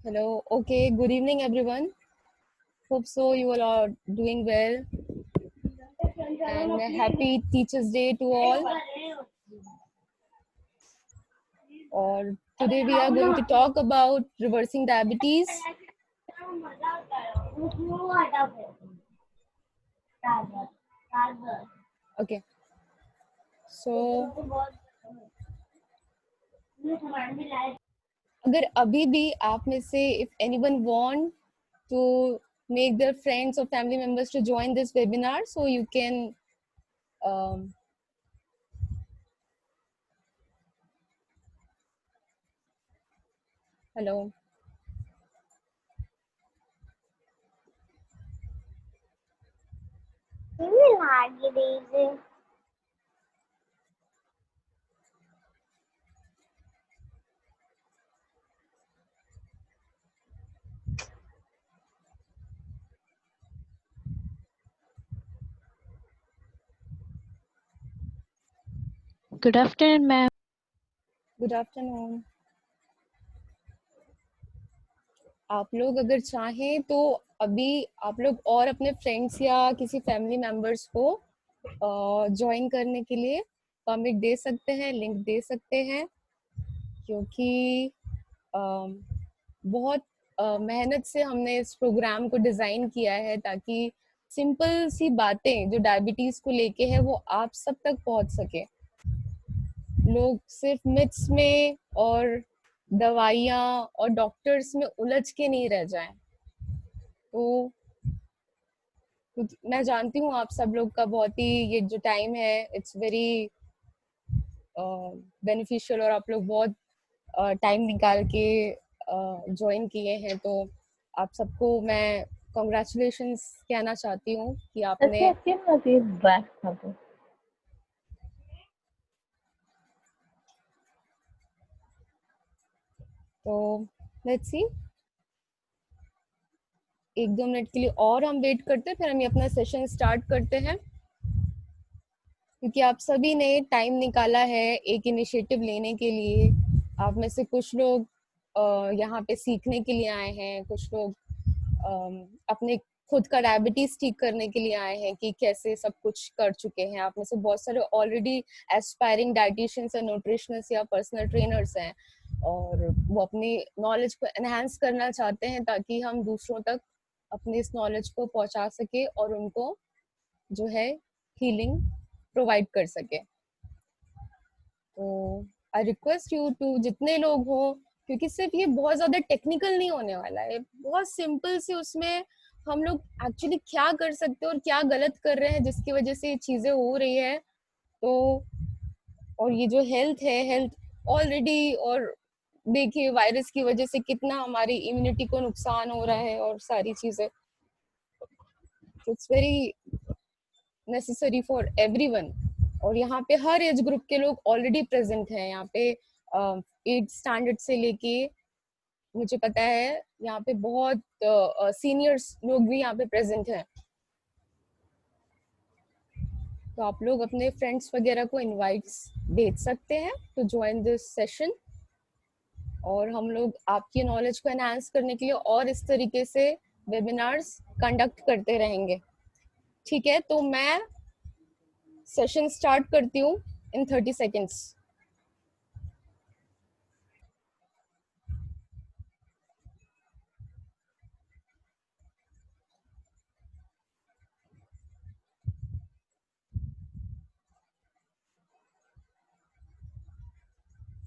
Hello. Okay. Good evening, everyone. Hope so you all are doing well. And a happy Teachers' Day to all. Or today we are going to talk about reversing diabetes. Okay. So अगर अभी भी आप में से if anyone want to make their friends or family members to join this webinar, so you can hello. Good afternoon, ma'am. Good afternoon. आप लोग अगर चाहें तो अभी आप लोग और अपने फ्रेंड्स या किसी फैमिली मेंबर्स को ज्वाइन करने के लिए परमिट दे सकते हैं, लिंक दे सकते हैं, क्योंकि बहुत मेहनत से हमने इस प्रोग्राम को डिज़ाइन किया है ताकि सिंपल सी बातें जो डायबिटीज़ को लेके है वो आप सब तक पहुंच सके। लोग सिर्फ मिथ्स में और दवाइयाँ और डॉक्टर्स में उलझ के नहीं रह जाएं। तो मैं जानती हूँ आप सब लोग का बहुत ही ये जो टाइम है इट्स वेरी बेनिफिशियल और आप लोग बहुत टाइम निकाल के ज्वाइन किए हैं, तो आप सबको मैं कॉन्ग्रेचुलेशंस कहना चाहती हूँ कि आपने तो लेट्स सी 1-2 मिनट के लिए और हम वेट करते हैं, फिर हम ये अपना सेशन स्टार्ट करते हैं, क्योंकि आप सभी ने टाइम निकाला है एक इनिशिएटिव लेने के लिए। आप में से कुछ लोग यहाँ पे सीखने के लिए आए हैं, कुछ लोग अपने खुद का डायबिटीज ठीक करने के लिए आए हैं कि कैसे सब कुछ कर चुके हैं। आप में से बहुत सारे ऑलरेडी एस्पायरिंग डाइटिशियंस या न्यूट्रिशनिस्ट या पर्सनल ट्रेनर्स हैं और वो अपनी नॉलेज को एनहांस करना चाहते हैं ताकि हम दूसरों तक अपने इस नॉलेज को पहुंचा सके और उनको जो है हीलिंग प्रोवाइड कर सके। तो आई रिक्वेस्ट यू टू जितने लोग हो, क्योंकि सिर्फ ये बहुत ज़्यादा टेक्निकल नहीं होने वाला है, बहुत सिंपल से उसमें हम लोग एक्चुअली क्या कर सकते हैं और क्या गलत कर रहे हैं जिसकी वजह से ये चीज़ें हो रही है। तो और ये जो हेल्थ है, हेल्थ ऑलरेडी, और देखिए वायरस की वजह से कितना हमारी इम्यूनिटी को नुकसान हो रहा है और सारी चीज़ें। It's very necessary for everyone. और यहाँ पे हर एज ग्रुप के लोग ऑलरेडी प्रेजेंट हैं। यहाँ पे 8th स्टैंडर्ड से लेके मुझे पता है यहाँ पे बहुत सीनियर्स लोग भी यहाँ पे प्रेजेंट हैं। तो आप लोग अपने फ्रेंड्स वगैरह को इनवाइट्स भेज सकते हैं टू ज्वाइन दिस सेशन, और हम लोग आपकी नॉलेज को एनहांस करने के लिए और इस तरीके से वेबिनार्स कंडक्ट करते रहेंगे। ठीक है, तो मैं सेशन स्टार्ट करती हूँ इन 30 सेकेंड्स।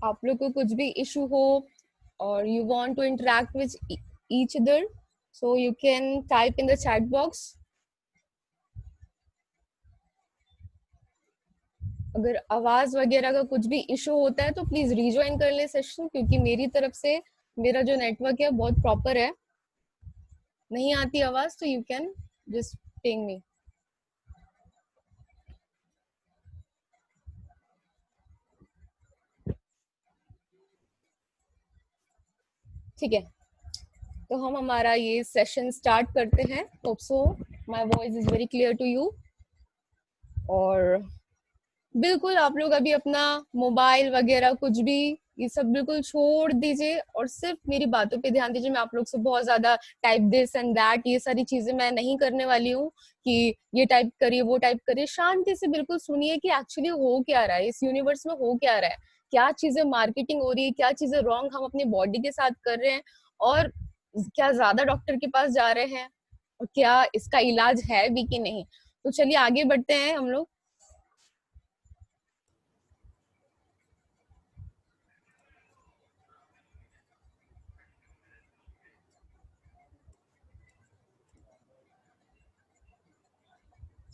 आप लोग को कुछ भी इशू हो और you want to interact with each other, so you can type in the chat box. अगर आवाज वगैरह का कुछ भी इशू होता है तो प्लीज रीज्वाइन कर ले सेशन, क्योंकि मेरी तरफ से मेरा जो नेटवर्क है बहुत प्रॉपर है। नहीं आती आवाज तो you can just ping me. ठीक है, तो हम हमारा ये सेशन स्टार्ट करते हैं। Hope so my voice is very clear to you. और बिल्कुल आप लोग अभी अपना मोबाइल वगैरह कुछ भी ये सब बिल्कुल छोड़ दीजिए और सिर्फ मेरी बातों पे ध्यान दीजिए। मैं आप लोग से बहुत ज्यादा टाइप दिस एंड दैट ये सारी चीजें मैं नहीं करने वाली हूँ कि ये टाइप करिए वो टाइप करिए। शांति से बिल्कुल सुनिए कि एक्चुअली हो क्या रहा है, इस यूनिवर्स में हो क्या रहा है, क्या चीजें मार्केटिंग हो रही है, क्या चीजें रॉन्ग हम अपनी बॉडी के साथ कर रहे हैं, और क्या ज्यादा डॉक्टर के पास जा रहे हैं, और क्या इसका इलाज है भी कि नहीं। तो चलिए आगे बढ़ते हैं हम लोग।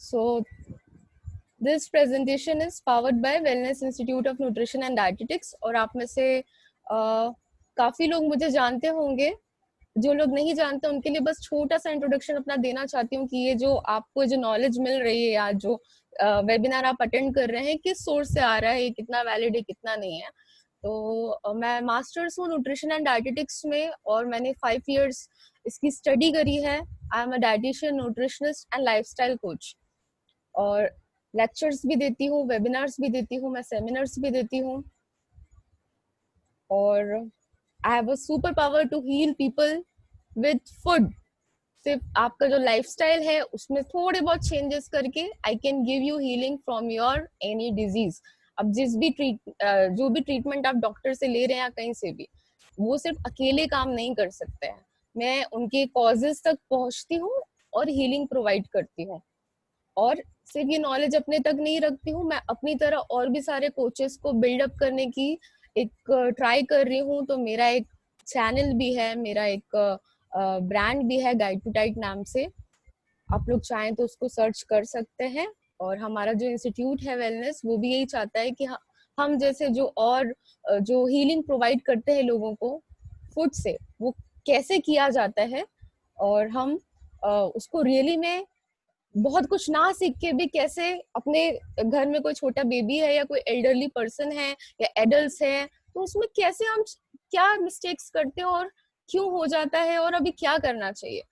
So this presentation is powered by Wellness Institute of Nutrition and Dietetics। और आप में से काफी लोग मुझे जानते होंगे, जो लोग नहीं जानते उनके लिए बस छोटा सा इंट्रोडक्शन अपना देना चाहती हूँ कि ये जो आपको जो नॉलेज मिल रही है या जो वेबिनार आप अटेंड कर रहे हैं किस सोर्स से आ रहा है, ये कितना वैलिड है कितना नहीं है। तो मैं मास्टर्स हूँ न्यूट्रिशन एंड डाइटेटिक्स में और मैंने 5 इयर्स इसकी स्टडी करी है। I am a dietitian, nutritionist and lifestyle coach. और लेक्चर्स भी देती हूँ, वेबिनार्स भी देती हूँ, मैं सेमिनार्स भी देती हूँ। और I have a superpower to heal people with food. सिर्फ आपका जो लाइफस्टाइल है उसमें थोड़े बहुत चेंजेस करके I can give you healing from your any disease. अब जो भी ट्रीटमेंट आप डॉक्टर से ले रहे हैं या कहीं से भी, वो सिर्फ अकेले काम नहीं कर सकते हैं। मैं उनके कॉजेज तक पहुंचती हूँ और हीलिंग प्रोवाइड करती हूँ। और सिर्फ ये नॉलेज अपने तक नहीं रखती हूँ, मैं अपनी तरह और भी सारे कोचेस को बिल्डअप करने की एक ट्राई कर रही हूँ। तो मेरा एक चैनल भी है, मेरा एक ब्रांड भी है गाइड टू डाइट नाम से। आप लोग चाहें तो उसको सर्च कर सकते हैं। और हमारा जो इंस्टीट्यूट है वेलनेस, वो भी यही चाहता है कि हम जैसे जो और जो हीलिंग प्रोवाइड करते हैं लोगों को फूड से, वो कैसे किया जाता है, और हम उसको रियली में बहुत कुछ ना सीख के भी कैसे अपने घर में कोई छोटा बेबी है या कोई एल्डरली पर्सन है या एडल्ट है, तो उसमें कैसे हम क्या मिस्टेक्स करते हैं और क्यों हो जाता है और अभी क्या करना चाहिए।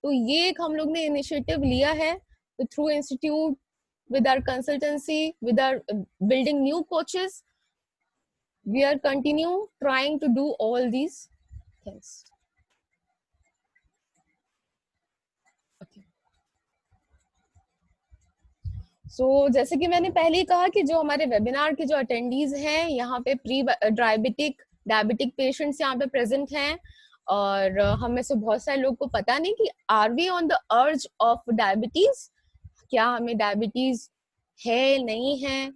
तो ये एक हम लोग ने इनिशिएटिव लिया है through institute, with our consultancy, with our building new coaches, we are continue trying to do all these things. Okay. जैसे कि मैंने पहले ही कहा कि जो हमारे वेबिनार के जो अटेंडीज हैं यहाँ पे प्री डायबिटिक पेशेंट्स यहाँ पे प्रेजेंट हैं। और हम में से बहुत सारे लोग को पता नहीं कि are we on the urge of diabetes, क्या हमें डायबिटीज है नहीं है,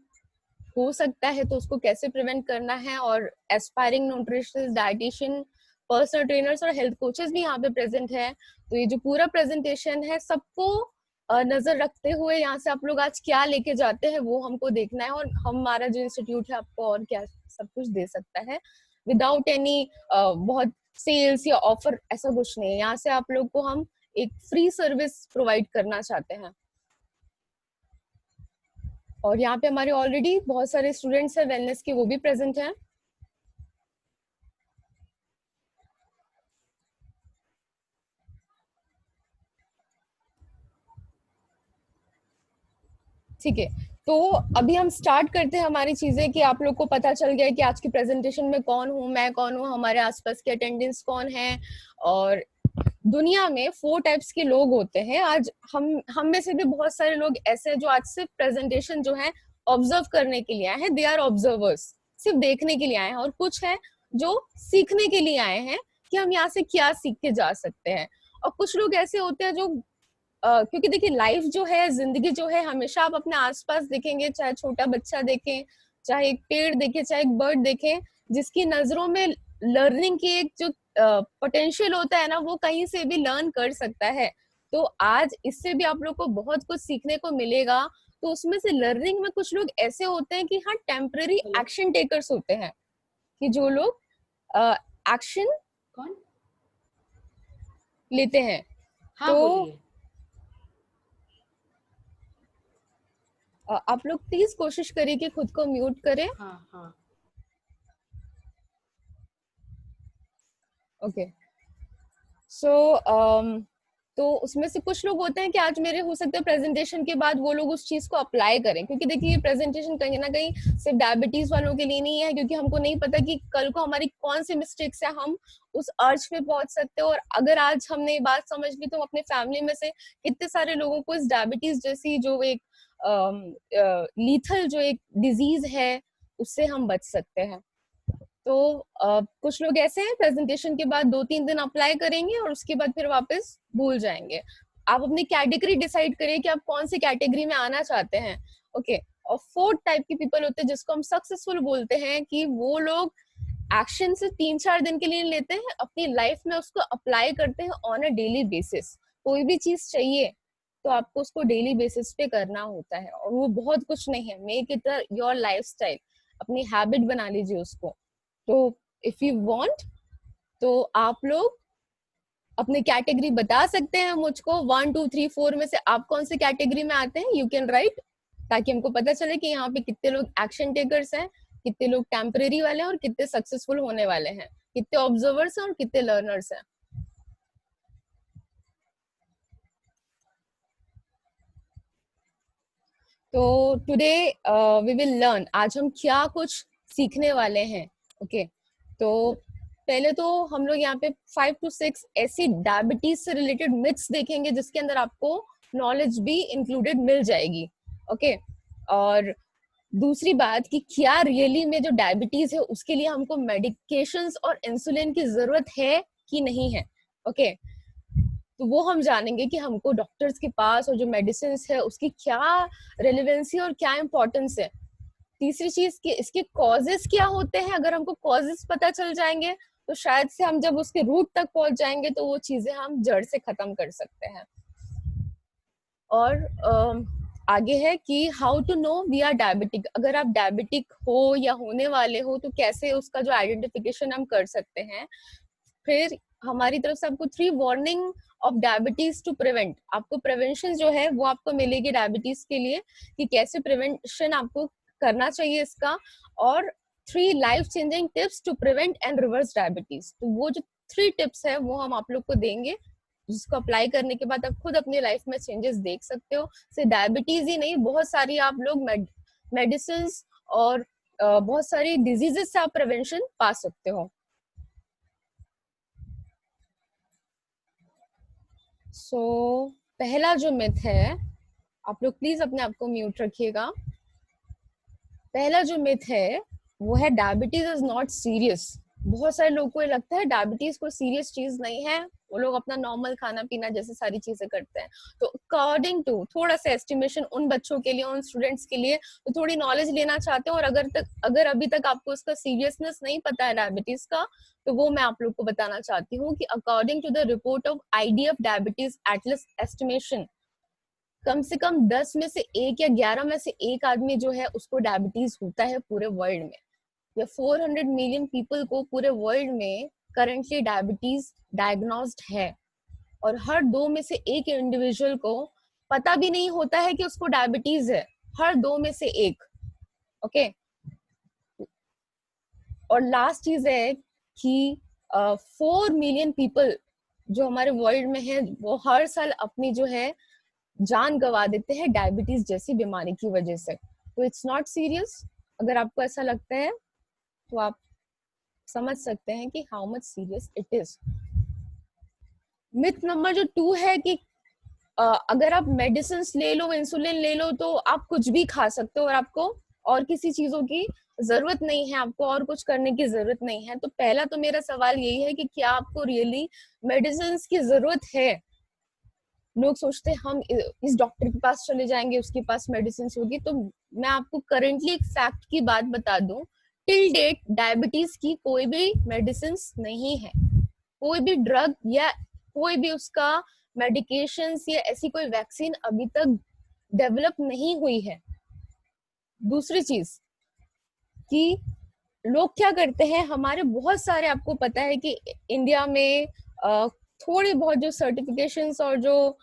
हो सकता है तो उसको कैसे प्रिवेंट करना है। और aspiring nutritionist, dietitian, personal trainers और हेल्थ कोचेस भी यहाँ पे प्रेजेंट है। तो ये जो पूरा प्रेजेंटेशन है सबको नजर रखते हुए यहाँ से आप लोग आज क्या लेके जाते हैं वो हमको देखना है, और हमारा जो इंस्टीट्यूट है आपको और क्या सब कुछ दे सकता है विदाउट एनी बहुत सेल्स या ऑफर, ऐसा कुछ नहीं है। यहाँ से आप लोग को हम एक फ्री सर्विस प्रोवाइड करना चाहते हैं। और यहाँ पे हमारे ऑलरेडी बहुत सारे स्टूडेंट्स हैं वेलनेस के, वो भी प्रेजेंट हैं। ठीक है, तो अभी हम स्टार्ट करते हैं हमारी चीजें कि आप लोग को पता चल गया है कि आज की प्रेजेंटेशन में कौन हूँ, मैं कौन हूँ, हमारे आसपास के अटेंडेंस कौन है। और दुनिया में 4 टाइप्स के लोग होते हैं। आज हम में से भी बहुत सारे लोग ऐसे हैं जो आज सिर्फ प्रेजेंटेशन जो है ऑब्जर्व करने के लिए आए हैं, दे आर ऑब्जर्वर्स, सिर्फ देखने के लिए आए हैं। और कुछ है जो सीखने के लिए आए हैं कि हम यहाँ से क्या सीख के जा सकते हैं। और कुछ लोग ऐसे होते हैं जो क्योंकि देखिए लाइफ जो है, जिंदगी जो है, हमेशा आप अपने आसपास देखेंगे, चाहे छोटा बच्चा देखें, चाहे एक पेड़ देखें, चाहे एक बर्ड देखें, जिसकी नजरों में लर्निंग की एक जो पोटेंशियल होता है ना, वो कहीं से भी लर्न कर सकता है। तो आज इससे भी आप लोग को बहुत कुछ सीखने को मिलेगा। तो उसमें से लर्निंग में कुछ लोग ऐसे होते हैं कि हाँ टेम्पररी एक्शन टेकर्स होते हैं, कि जो लोग एक्शन कौन लेते हैं। हाँ तो बोलिए। आप लोग प्लीज कोशिश करिए कि खुद को म्यूट करें। हाँ हाँ ओके, सो तो उसमें से कुछ लोग होते हैं कि आज मेरे हो सकता है प्रेजेंटेशन के बाद वो लोग उस चीज को अप्लाई करें, क्योंकि देखिए ये प्रेजेंटेशन कहीं ना कहीं सिर्फ डायबिटीज वालों के लिए नहीं है, क्योंकि हमको नहीं पता कि कल को हमारी कौन सी मिस्टेक से हम उस अर्ज पे पहुंच सकते हैं। और अगर आज हमने ये बात समझ ली तो अपने फैमिली में से कितने सारे लोगों को इस डायबिटीज जैसी जो एक लीथल जो एक डिजीज है उससे हम बच सकते हैं। तो कुछ लोग ऐसे हैं प्रेजेंटेशन के बाद 2-3 दिन अप्लाई करेंगे और उसके बाद फिर वापस भूल जाएंगे। आप अपनी कैटेगरी डिसाइड करिए कि आप कौन सी कैटेगरी में आना चाहते हैं। ओके, और 4 टाइप के पीपल होते हैं जिसको हम सक्सेसफुल बोलते हैं, कि वो लोग एक्शन से 3-4 दिन के लिए लेते हैं, अपनी लाइफ में उसको अप्लाई करते हैं ऑन अ डेली बेसिस। कोई भी चीज चाहिए तो आपको उसको डेली बेसिस पे करना होता है, और वो बहुत कुछ नहीं है, मेक इट योर लाइफस्टाइल, अपनी हैबिट बना लीजिए उसको। तो इफ यू वांट तो आप लोग अपनी कैटेगरी बता सकते हैं मुझको, 1 2 3 4 में से आप कौन से कैटेगरी में आते हैं, यू कैन राइट, ताकि हमको पता चले कि यहाँ पे कितने लोग एक्शन टेकर्स हैं, कितने लोग टेम्परेरी वाले हैं और कितने सक्सेसफुल होने वाले हैं, कितने ऑब्जर्वर्स हैं और कितने लर्नर्स हैं। तो टुडे वी विल लर्न, आज हम क्या कुछ सीखने वाले हैं। ओके, तो पहले तो हम लोग यहाँ पे 5 to 6 ऐसी डायबिटीज से रिलेटेड मिथ्स देखेंगे जिसके अंदर आपको नॉलेज भी इंक्लूडेड मिल जाएगी। ओके, और दूसरी बात कि क्या रियली में जो डायबिटीज है उसके लिए हमको मेडिकेशंस और इंसुलिन की जरूरत है कि नहीं है। ओके, तो वो हम जानेंगे कि हमको डॉक्टर्स के पास और जो मेडिसिन है उसकी क्या रेलेवेंसी और क्या इंपॉर्टेंस है। तीसरी चीज कि इसके कॉजेस क्या होते हैं, अगर हमको कॉजेस पता चल जाएंगे तो शायद से हम जब उसके रूट तक पहुंच जाएंगे तो वो चीजें हम जड़ से खत्म कर सकते हैं। और आगे है कि how to know we are diabetic, अगर आप डायबिटिक हो या होने वाले हो तो कैसे उसका जो आइडेंटिफिकेशन हम कर सकते हैं। फिर हमारी तरफ से आपको 3 warning of diabetes to prevent, आपको प्रिवेंशन जो है वो आपको मिलेगी डायबिटीज के लिए, कि कैसे प्रिवेंशन आपको करना चाहिए इसका, और 3 life changing tips to prevent and reverse diabetes. तो वो जो 3 टिप्स है वो हम आप लोग को देंगे, जिसको अप्लाई करने के बाद आप खुद अपनी लाइफ में चेंजेस देख सकते हो। सिर्फ डायबिटीज ही नहीं, बहुत सारी आप लोग मेडिसिन और बहुत सारी डिजीजेस से आप प्रिवेंशन पा सकते हो। सो पहला जो मिथ है, आप लोग प्लीज अपने आप को म्यूट रखिएगा। पहला जो मिथ है वो है डायबिटीज इज नॉट सीरियस। बहुत सारे लोगों को ये लगता है डायबिटीज कोई सीरियस चीज नहीं है, वो लोग अपना नॉर्मल खाना पीना जैसे सारी चीजें करते हैं। तो अकॉर्डिंग टू थोड़ा सा एस्टिमेशन उन बच्चों के लिए, उन स्टूडेंट्स के लिए तो थोड़ी नॉलेज लेना चाहते हैं, और अगर अभी तक आपको इसका सीरियसनेस नहीं पता है डायबिटीज का, तो वो मैं आप लोग को बताना चाहती हूँ कि according to the report of IDF diabetes atlas estimation, कम से कम 10 में से 1 या 11 में से 1 आदमी जो है उसको डायबिटीज होता है पूरे वर्ल्ड में, या 400 मिलियन पीपल को पूरे वर्ल्ड में करंटली डायबिटीज डायग्नोस्ड है, और हर 2 में से 1 इंडिविजुअल को पता भी नहीं होता है कि उसको डायबिटीज है, हर 2 में से 1। ओके, और लास्ट चीज है कि 4 मिलियन पीपल जो हमारे वर्ल्ड में है वो हर साल अपनी जो है जान गवा देते हैं डायबिटीज जैसी बीमारी की वजह से। तो इट्स नॉट सीरियस, अगर आपको ऐसा लगता है तो आप समझ सकते हैं कि how much serious it is. Myth number जो 2 है कि अगर आप मेडिसिन ले लो, इंसुलिन ले लो तो आप कुछ भी खा सकते हो और आपको और किसी चीजों की जरूरत नहीं है, आपको और कुछ करने की जरूरत नहीं है। तो पहला तो मेरा सवाल यही है कि क्या आपको रियली मेडिसिन की जरूरत है। लोग सोचते हैं हम इस डॉक्टर के पास चले जाएंगे, उसके पास मेडिसिन होगी। तो मैं आपको करेंटली एक फैक्ट की बात बता दूं, टिल डेट डायबिटीज की कोई भी मेडिसिन नहीं है, कोई भी ड्रग या कोई भी उसका मेडिकेशन या ऐसी कोई वैक्सीन अभी तक डेवलप नहीं हुई है। दूसरी चीज कि लोग क्या करते हैं, हमारे बहुत सारे, आपको पता है कि इंडिया में थोड़ी बहुत जो सर्टिफिकेशंस और जो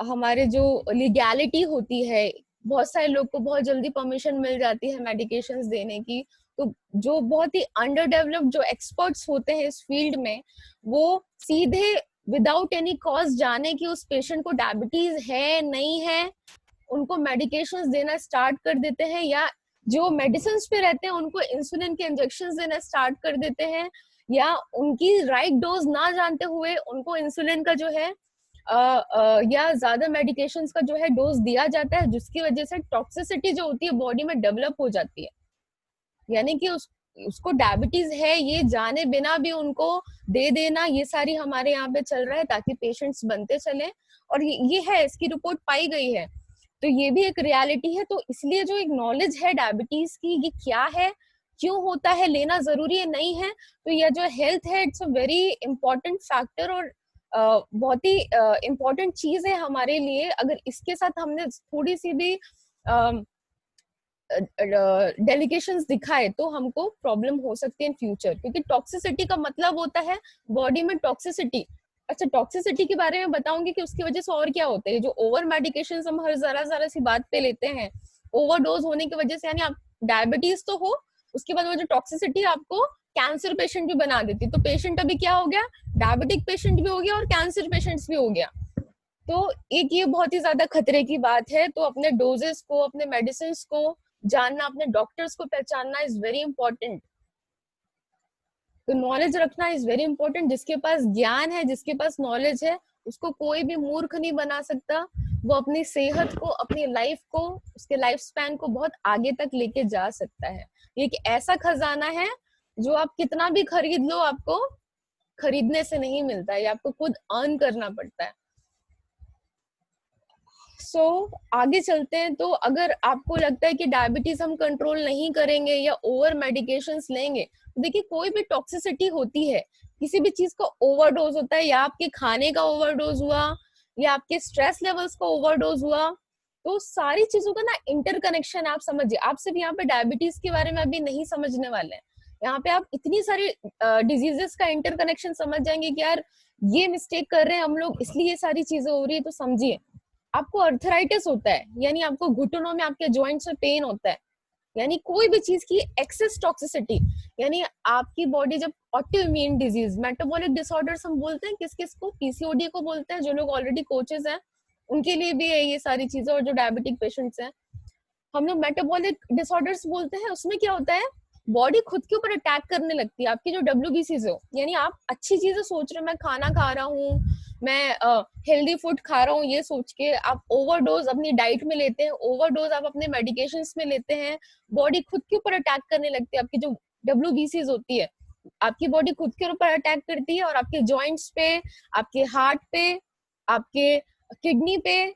हमारे जो लीगैलिटी होती है, बहुत सारे लोग को बहुत जल्दी परमिशन मिल जाती है मेडिकेशंस देने की। तो जो बहुत ही अंडर डेवलप्ड जो एक्सपर्ट्स होते हैं इस फील्ड में, वो सीधे विदाउट एनी कॉज जाने कि उस पेशेंट को डायबिटीज है नहीं है, उनको मेडिकेशंस देना स्टार्ट कर देते हैं, या जो मेडिसिन पे रहते हैं उनको इंसुलिन के इंजेक्शन देना स्टार्ट कर देते हैं, या उनकी राइट डोज ना जानते हुए उनको इंसुलिन का जो है या ज्यादा मेडिकेशंस का जो है डोज दिया जाता है, जिसकी वजह से टॉक्सिसिटी जो होती है बॉडी में डेवलप हो जाती है। यानी कि उसको डायबिटीज है ये जाने बिना भी उनको दे देना, ये सारी हमारे यहाँ पे चल रहा है ताकि पेशेंट्स बनते चले। और ये है, इसकी रिपोर्ट पाई गई है, तो ये भी एक रियलिटी है। तो इसलिए जो एक नॉलेज है डायबिटीज की, ये क्या है, क्यों होता है, लेना जरूरी है नहीं है, तो यह जो हेल्थ है it's a very important factor और बहुत ही इम्पोर्टेंट चीज है हमारे लिए। अगर इसके साथ हमने थोड़ी सी भी डेलिकेशंस दिखाए तो हमको प्रॉब्लम हो सकती है इन फ्यूचर, क्योंकि टॉक्सिसिटी का मतलब होता है बॉडी में टॉक्सिसिटी। अच्छा, टॉक्सिसिटी के बारे में बताऊंगी कि उसकी वजह से और क्या होता है। जो ओवर मेडिकेशन हम हर जरा जरा सी बात पे लेते हैं, ओवरडोज होने की वजह से, यानी आप डायबिटीज तो हो, उसके बाद वो जो टॉक्सिसिटी आपको कैंसर पेशेंट भी बना देती, तो पेशेंट अभी क्या हो गया, डायबिटिक पेशेंट भी हो गया और कैंसर पेशेंट्स भी हो गया। तो एक ये बहुत ही ज्यादा खतरे की बात है। तो अपने डोजेस को, अपने मेडिसिन को जानना, अपने डॉक्टर्स को पहचानना इज वेरी इंपॉर्टेंट। तो नॉलेज रखना इज वेरी इंपॉर्टेंट। जिसके पास ज्ञान है, जिसके पास नॉलेज है, उसको कोई भी मूर्ख नहीं बना सकता। वो अपनी सेहत को, अपनी लाइफ को, उसके लाइफ स्पैन को बहुत आगे तक लेके जा सकता है। ये एक ऐसा खजाना है जो आप कितना भी खरीद लो, आपको खरीदने से नहीं मिलता है, आपको खुद अर्न करना पड़ता है। आगे चलते हैं। तो अगर आपको लगता है कि डायबिटीज हम कंट्रोल नहीं करेंगे या ओवर मेडिकेशंस लेंगे, तो देखिए कोई भी टॉक्सिसिटी होती है, किसी भी चीज का ओवरडोज होता है, या आपके खाने का ओवरडोज हुआ, या आपके स्ट्रेस लेवल्स का ओवरडोज हुआ, तो सारी चीजों का ना इंटरकनेक्शन आप समझिए। आप सिर्फ यहाँ पे डायबिटीज के बारे में अभी नहीं समझने वाले हैं, यहाँ पे आप इतनी सारी डिजीजेस का इंटरकनेक्शन समझ जाएंगे कि यार ये मिस्टेक कर रहे हैं हम लोग, इसलिए ये सारी चीजें हो रही है। तो समझिए, आपको अर्थराइटिस होता है, यानी आपको घुटनों में, आपके जॉइंट्स में पेन होता है, यानी कोई भी चीज की एक्सेस टॉक्सिसिटी, यानी आपकी बॉडी जब auto immune disease, metabolic disorders हम बोलते हैं, किस किस को, पीसीओडी को बोलते हैं। जो लोग ऑलरेडी कोचेस हैं उनके लिए भी है ये सारी चीजें, और जो डायबिटिक पेशेंट्स हैं, हम लोग मेटाबॉलिक डिसऑर्डर्स बोलते हैं। उसमें क्या होता है, बॉडी खुद के ऊपर अटैक करने लगती है। आपकी जो WBCs हो, यानी आप अच्छी चीजें सोच रहे हो, मैं खाना खा रहा हूँ, मैं हेल्दी फूड खा रहा हूँ, ये सोच के आप ओवरडोज अपनी डाइट में लेते हैं, ओवरडोज आप अपने मेडिकेशंस में लेते हैं, बॉडी खुद के ऊपर अटैक करने लगती है। आपकी जो WBCs होती है, आपकी बॉडी खुद के ऊपर अटैक करती है, और आपके जॉइंट्स पे, आपके हार्ट पे, आपके किडनी पे,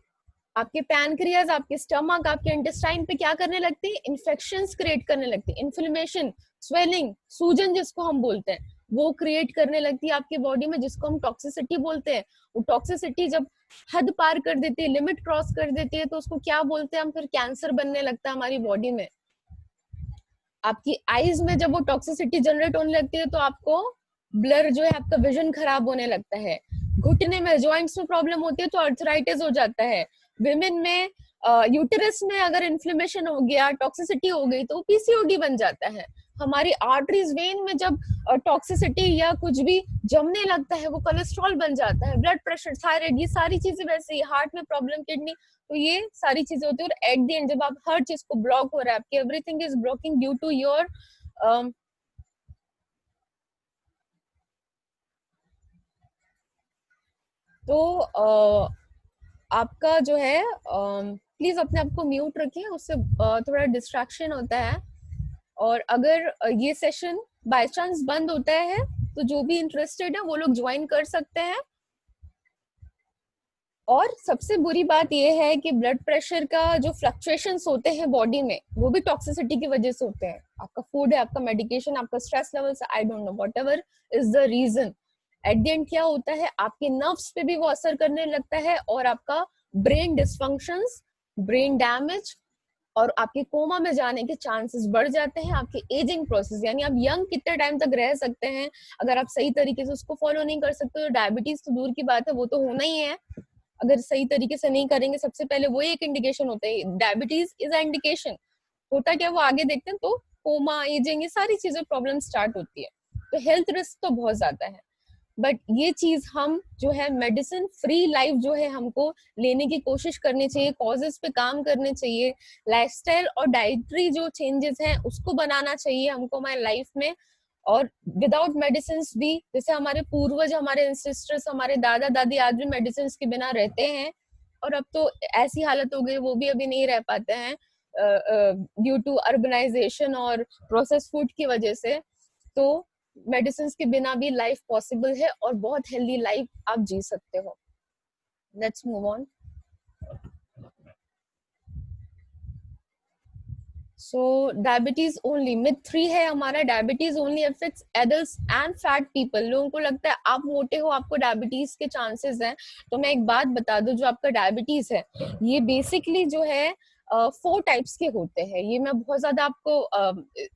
आपके पैनक्रियाज, आपके स्टमक, आपके इंटेस्टाइन पे क्या करने लगती है, इन्फेक्शंस क्रिएट करने लगती है, इन्फ्लेमेशन, स्वेलिंग, सूजन जिसको हम बोलते हैं, वो क्रिएट करने लगती है आपकी बॉडी में, जिसको हम टॉक्सिसिटी बोलते हैं। वो टॉक्सिसिटी जब हद पार कर देती है, लिमिट क्रॉस कर देती है, तो उसको क्या बोलते हैं हम, फिर कैंसर बनने लगता है हमारी बॉडी में। आपकी आईज में जब वो टॉक्सिसिटी जनरेट होने लगती है, तो आपको ब्लर जो है, आपका विजन खराब होने लगता है। घुटने में, जॉइंट्स में प्रॉब्लम होती है तो अर्थराइटिस हो जाता है। विमेन में यूटेरस में अगर इन्फ्लेमेशन हो गया, टॉक्सिसिटी हो गई, तो पीसीओडी बन जाता है। हमारी आर्टरीज, वेन में जब टॉक्सिसिटी या कुछ भी जमने लगता है, वो कोलेस्ट्रॉल बन जाता है। ब्लड प्रेशर, थायराइड, ये सारी चीजें वैसे ही, हार्ट में प्रॉब्लम, किडनी, तो ये सारी चीजें होती है। और एट द एंड जब आप हर चीज को ब्लॉक हो रहा है, आपकी everything is blocking due to your तो आपका जो है, प्लीज अपने आप को म्यूट रखिए, उससे थोड़ा डिस्ट्रैक्शन होता है। और अगर ये सेशन बाय चांस बंद होता है, तो जो भी इंटरेस्टेड है वो लोग ज्वाइन कर सकते हैं। और सबसे बुरी बात यह है कि ब्लड प्रेशर का जो फ्लक्चुएशंस होते हैं बॉडी में, वो भी टॉक्सिसिटी की वजह से होते हैं। आपका फूड है, आपका मेडिकेशन, आपका stress levels, I don't know, whatever is the reason, at the end क्या होता है, आपके नर्व्स पे भी वो असर करने लगता है, और आपका ब्रेन डिसफंक्शंस, ब्रेन डैमेज, और आपके कोमा में जाने के चांसेस बढ़ जाते हैं। आपके एजिंग प्रोसेस, यानी आप यंग कितने टाइम तक रह सकते हैं, अगर आप सही तरीके से उसको फॉलो नहीं कर सकते, तो डायबिटीज तो दूर की बात है, वो तो होना ही है। अगर सही तरीके से नहीं करेंगे, सबसे पहले वो एक इंडिकेशन होता है, डायबिटीज इज इंडिकेशन। होता क्या, वो आगे देखते हैं तो कोमा, एजिंग, ये सारी चीजें प्रॉब्लम स्टार्ट होती है। तो हेल्थ रिस्क तो बहुत ज्यादा है। बट ये चीज हम जो है मेडिसिन फ्री लाइफ जो है हमको लेने की कोशिश करनी चाहिए, कॉजेस पे काम करने चाहिए, लाइफस्टाइल और डाइटरी जो चेंजेस हैं उसको बनाना चाहिए हमको हमारे लाइफ में। और विदाउट मेडिसिन भी, जैसे हमारे पूर्वज, हमारे एंसेस्टर्स, हमारे दादा दादी आज भी मेडिसिन के बिना रहते हैं, और अब तो ऐसी हालत हो गई वो भी अभी नहीं रह पाते हैं ड्यू टू अर्बनाइजेशन और प्रोसेस फूड की वजह से। तो मेडिसिन के बिना भी लाइफ पॉसिबल है और बहुत हेल्दी लाइफ आप जी सकते हो। Let's move on. So diabetes only, myth 3 है हमारा, diabetes only affects adults and fat people. लोगों को लगता है आप मोटे हो आपको डायबिटीज के चांसेस हैं। तो मैं एक बात बता दूं, जो आपका डायबिटीज है ये बेसिकली जो है 4 टाइप्स के होते हैं। ये मैं बहुत ज्यादा आपको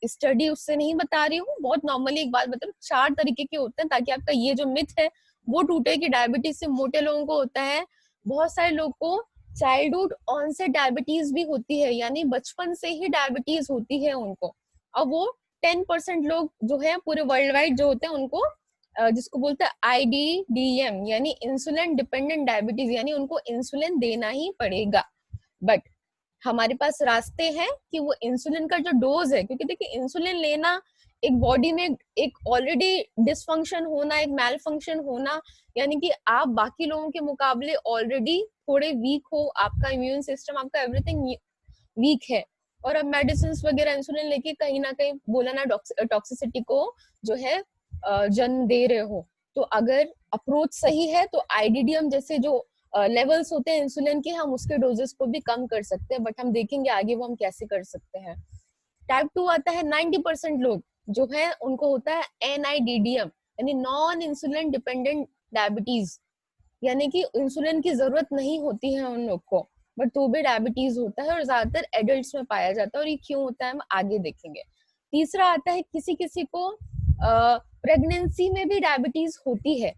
स्टडी उससे नहीं बता रही हूँ, बहुत नॉर्मली एक बात बता रही हूँ। 4 तरीके के होते हैं, ताकि आपका ये जो मिथ है वो टूटे कि डायबिटीज से मोटे लोगों को होता है। बहुत सारे लोग को चाइल्डहुड ऑनसेट डायबिटीज भी होती है, यानी बचपन से ही डायबिटीज होती है उनको। अब वो 10% लोग जो है पूरे वर्ल्ड वाइड जो होते हैं उनको जिसको बोलते हैं IDDM, यानी इंसुलिन डिपेंडेंट डायबिटीज, यानी उनको इंसुलिन देना ही पड़ेगा। बट हमारे पास रास्ते हैं कि वो इंसुलिन का जो डोज है, क्योंकि देखिए इंसुलिन लेना एक बॉडी में एक ऑलरेडी डिसफंक्शन होना, एक मैल फंक्शन होना, यानी कि आप बाकी लोगों के मुकाबले ऑलरेडी थोड़े वीक हो, आपका इम्यून सिस्टम, आपका एवरीथिंग वीक है, और अब मेडिसिन वगैरह इंसुलिन लेके कहीं ना कहीं बोला ना टॉक्सिसिटी को जो है जन्म दे रहे हो। तो अगर अप्रोच सही है तो आईडीडीएम जैसे जो लेवल्स होते हैं इंसुलिन के, हम उसके डोजेस को भी कम कर सकते हैं, बट हम देखेंगे आगे वो हम कैसे कर सकते हैं। टाइप 2 आता है, 90% लोग जो है उनको होता है NIDDM, यानी नॉन इंसुलिन डिपेंडेंट डायबिटीज, यानी कि इंसुलिन की जरूरत नहीं होती है उन लोग को, बट तो भी डायबिटीज होता है और ज्यादातर एडल्ट्स में पाया जाता है, और ये क्यों होता है हम आगे देखेंगे। तीसरा आता है, किसी किसी को प्रेगनेंसी में भी डायबिटीज होती है।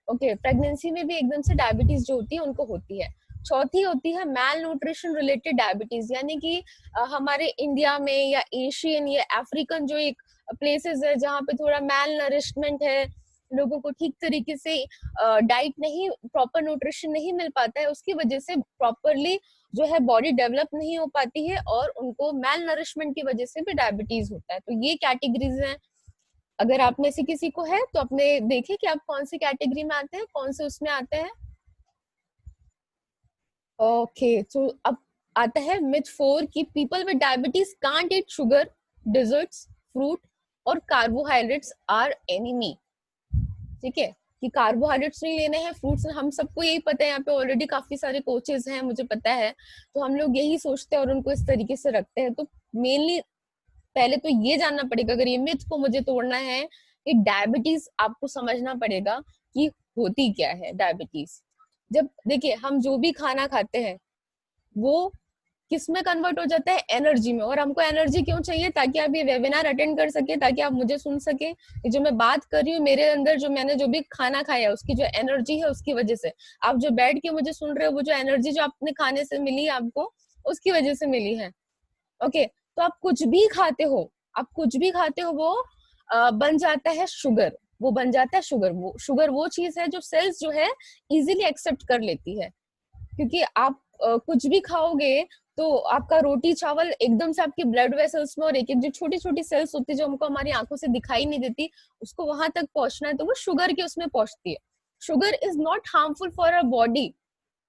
ओके, प्रेगनेंसी में भी एकदम से डायबिटीज जो होती है उनको होती है। चौथी होती है मैल न्यूट्रिशन रिलेटेड डायबिटीज, यानी कि हमारे इंडिया में या एशियन या अफ्रीकन जो एक प्लेसेस है जहाँ पे थोड़ा मैल नरिशमेंट है, लोगों को ठीक तरीके से डाइट नहीं, प्रॉपर न्यूट्रिशन नहीं मिल पाता है, उसकी वजह से प्रॉपरली जो है बॉडी डेवलप नहीं हो पाती है, और उनको मैल नरिशमेंट की वजह से भी डायबिटीज होता है। तो ये कैटेगरीज हैं। अगर आप में से किसी को है तो अपने देखें कि आप कौन सी कैटेगरी में आते हैं, कौन से उसमें आते हैं। ओके, तो अब आता है मिथ 4 की people with diabetes can't eat sugar, desserts, fruit और कार्बोहाइड्रेट्स आर एनिमी। ठीक है, कि कार्बोहाइड्रेट्स नहीं लेने हैं, फ्रूट्स, हम सबको यही पता है, यहाँ पे ऑलरेडी काफी सारे कोचेस हैं मुझे पता है, तो हम लोग यही सोचते हैं और उनको इस तरीके से रखते हैं। तो मेनली पहले तो ये जानना पड़ेगा, अगर ये मिथ को मुझे तोड़ना है कि डायबिटीज, आपको समझना पड़ेगा कि होती क्या है डायबिटीज। जब देखिए हम जो भी खाना खाते हैं वो किस में कन्वर्ट हो जाता है, एनर्जी में। और हमको एनर्जी क्यों चाहिए, ताकि आप ये वेबिनार अटेंड कर सके, ताकि आप मुझे सुन सके कि जो मैं बात कर रही हूँ मेरे अंदर, जो मैंने जो भी खाना खाया उसकी जो एनर्जी है उसकी वजह से आप जो बैठ के मुझे सुन रहे हो, वो जो एनर्जी जो आपने खाने से मिली आपको उसकी वजह से मिली है। ओके, तो आप कुछ भी खाते हो, आप कुछ भी खाते हो वो बन जाता है शुगर, वो बन जाता है शुगर। वो शुगर वो चीज है जो सेल्स जो है इजीली एक्सेप्ट कर लेती है, क्योंकि आप कुछ भी खाओगे तो आपका रोटी चावल एकदम से आपके ब्लड वेसल्स में, और एक एक जो छोटी छोटी सेल्स होती है जो हमको हमारी आंखों से दिखाई नहीं देती, उसको वहां तक पहुंचना है तो वो शुगर के उसमें पहुंचती है। Sugar is not harmful for our body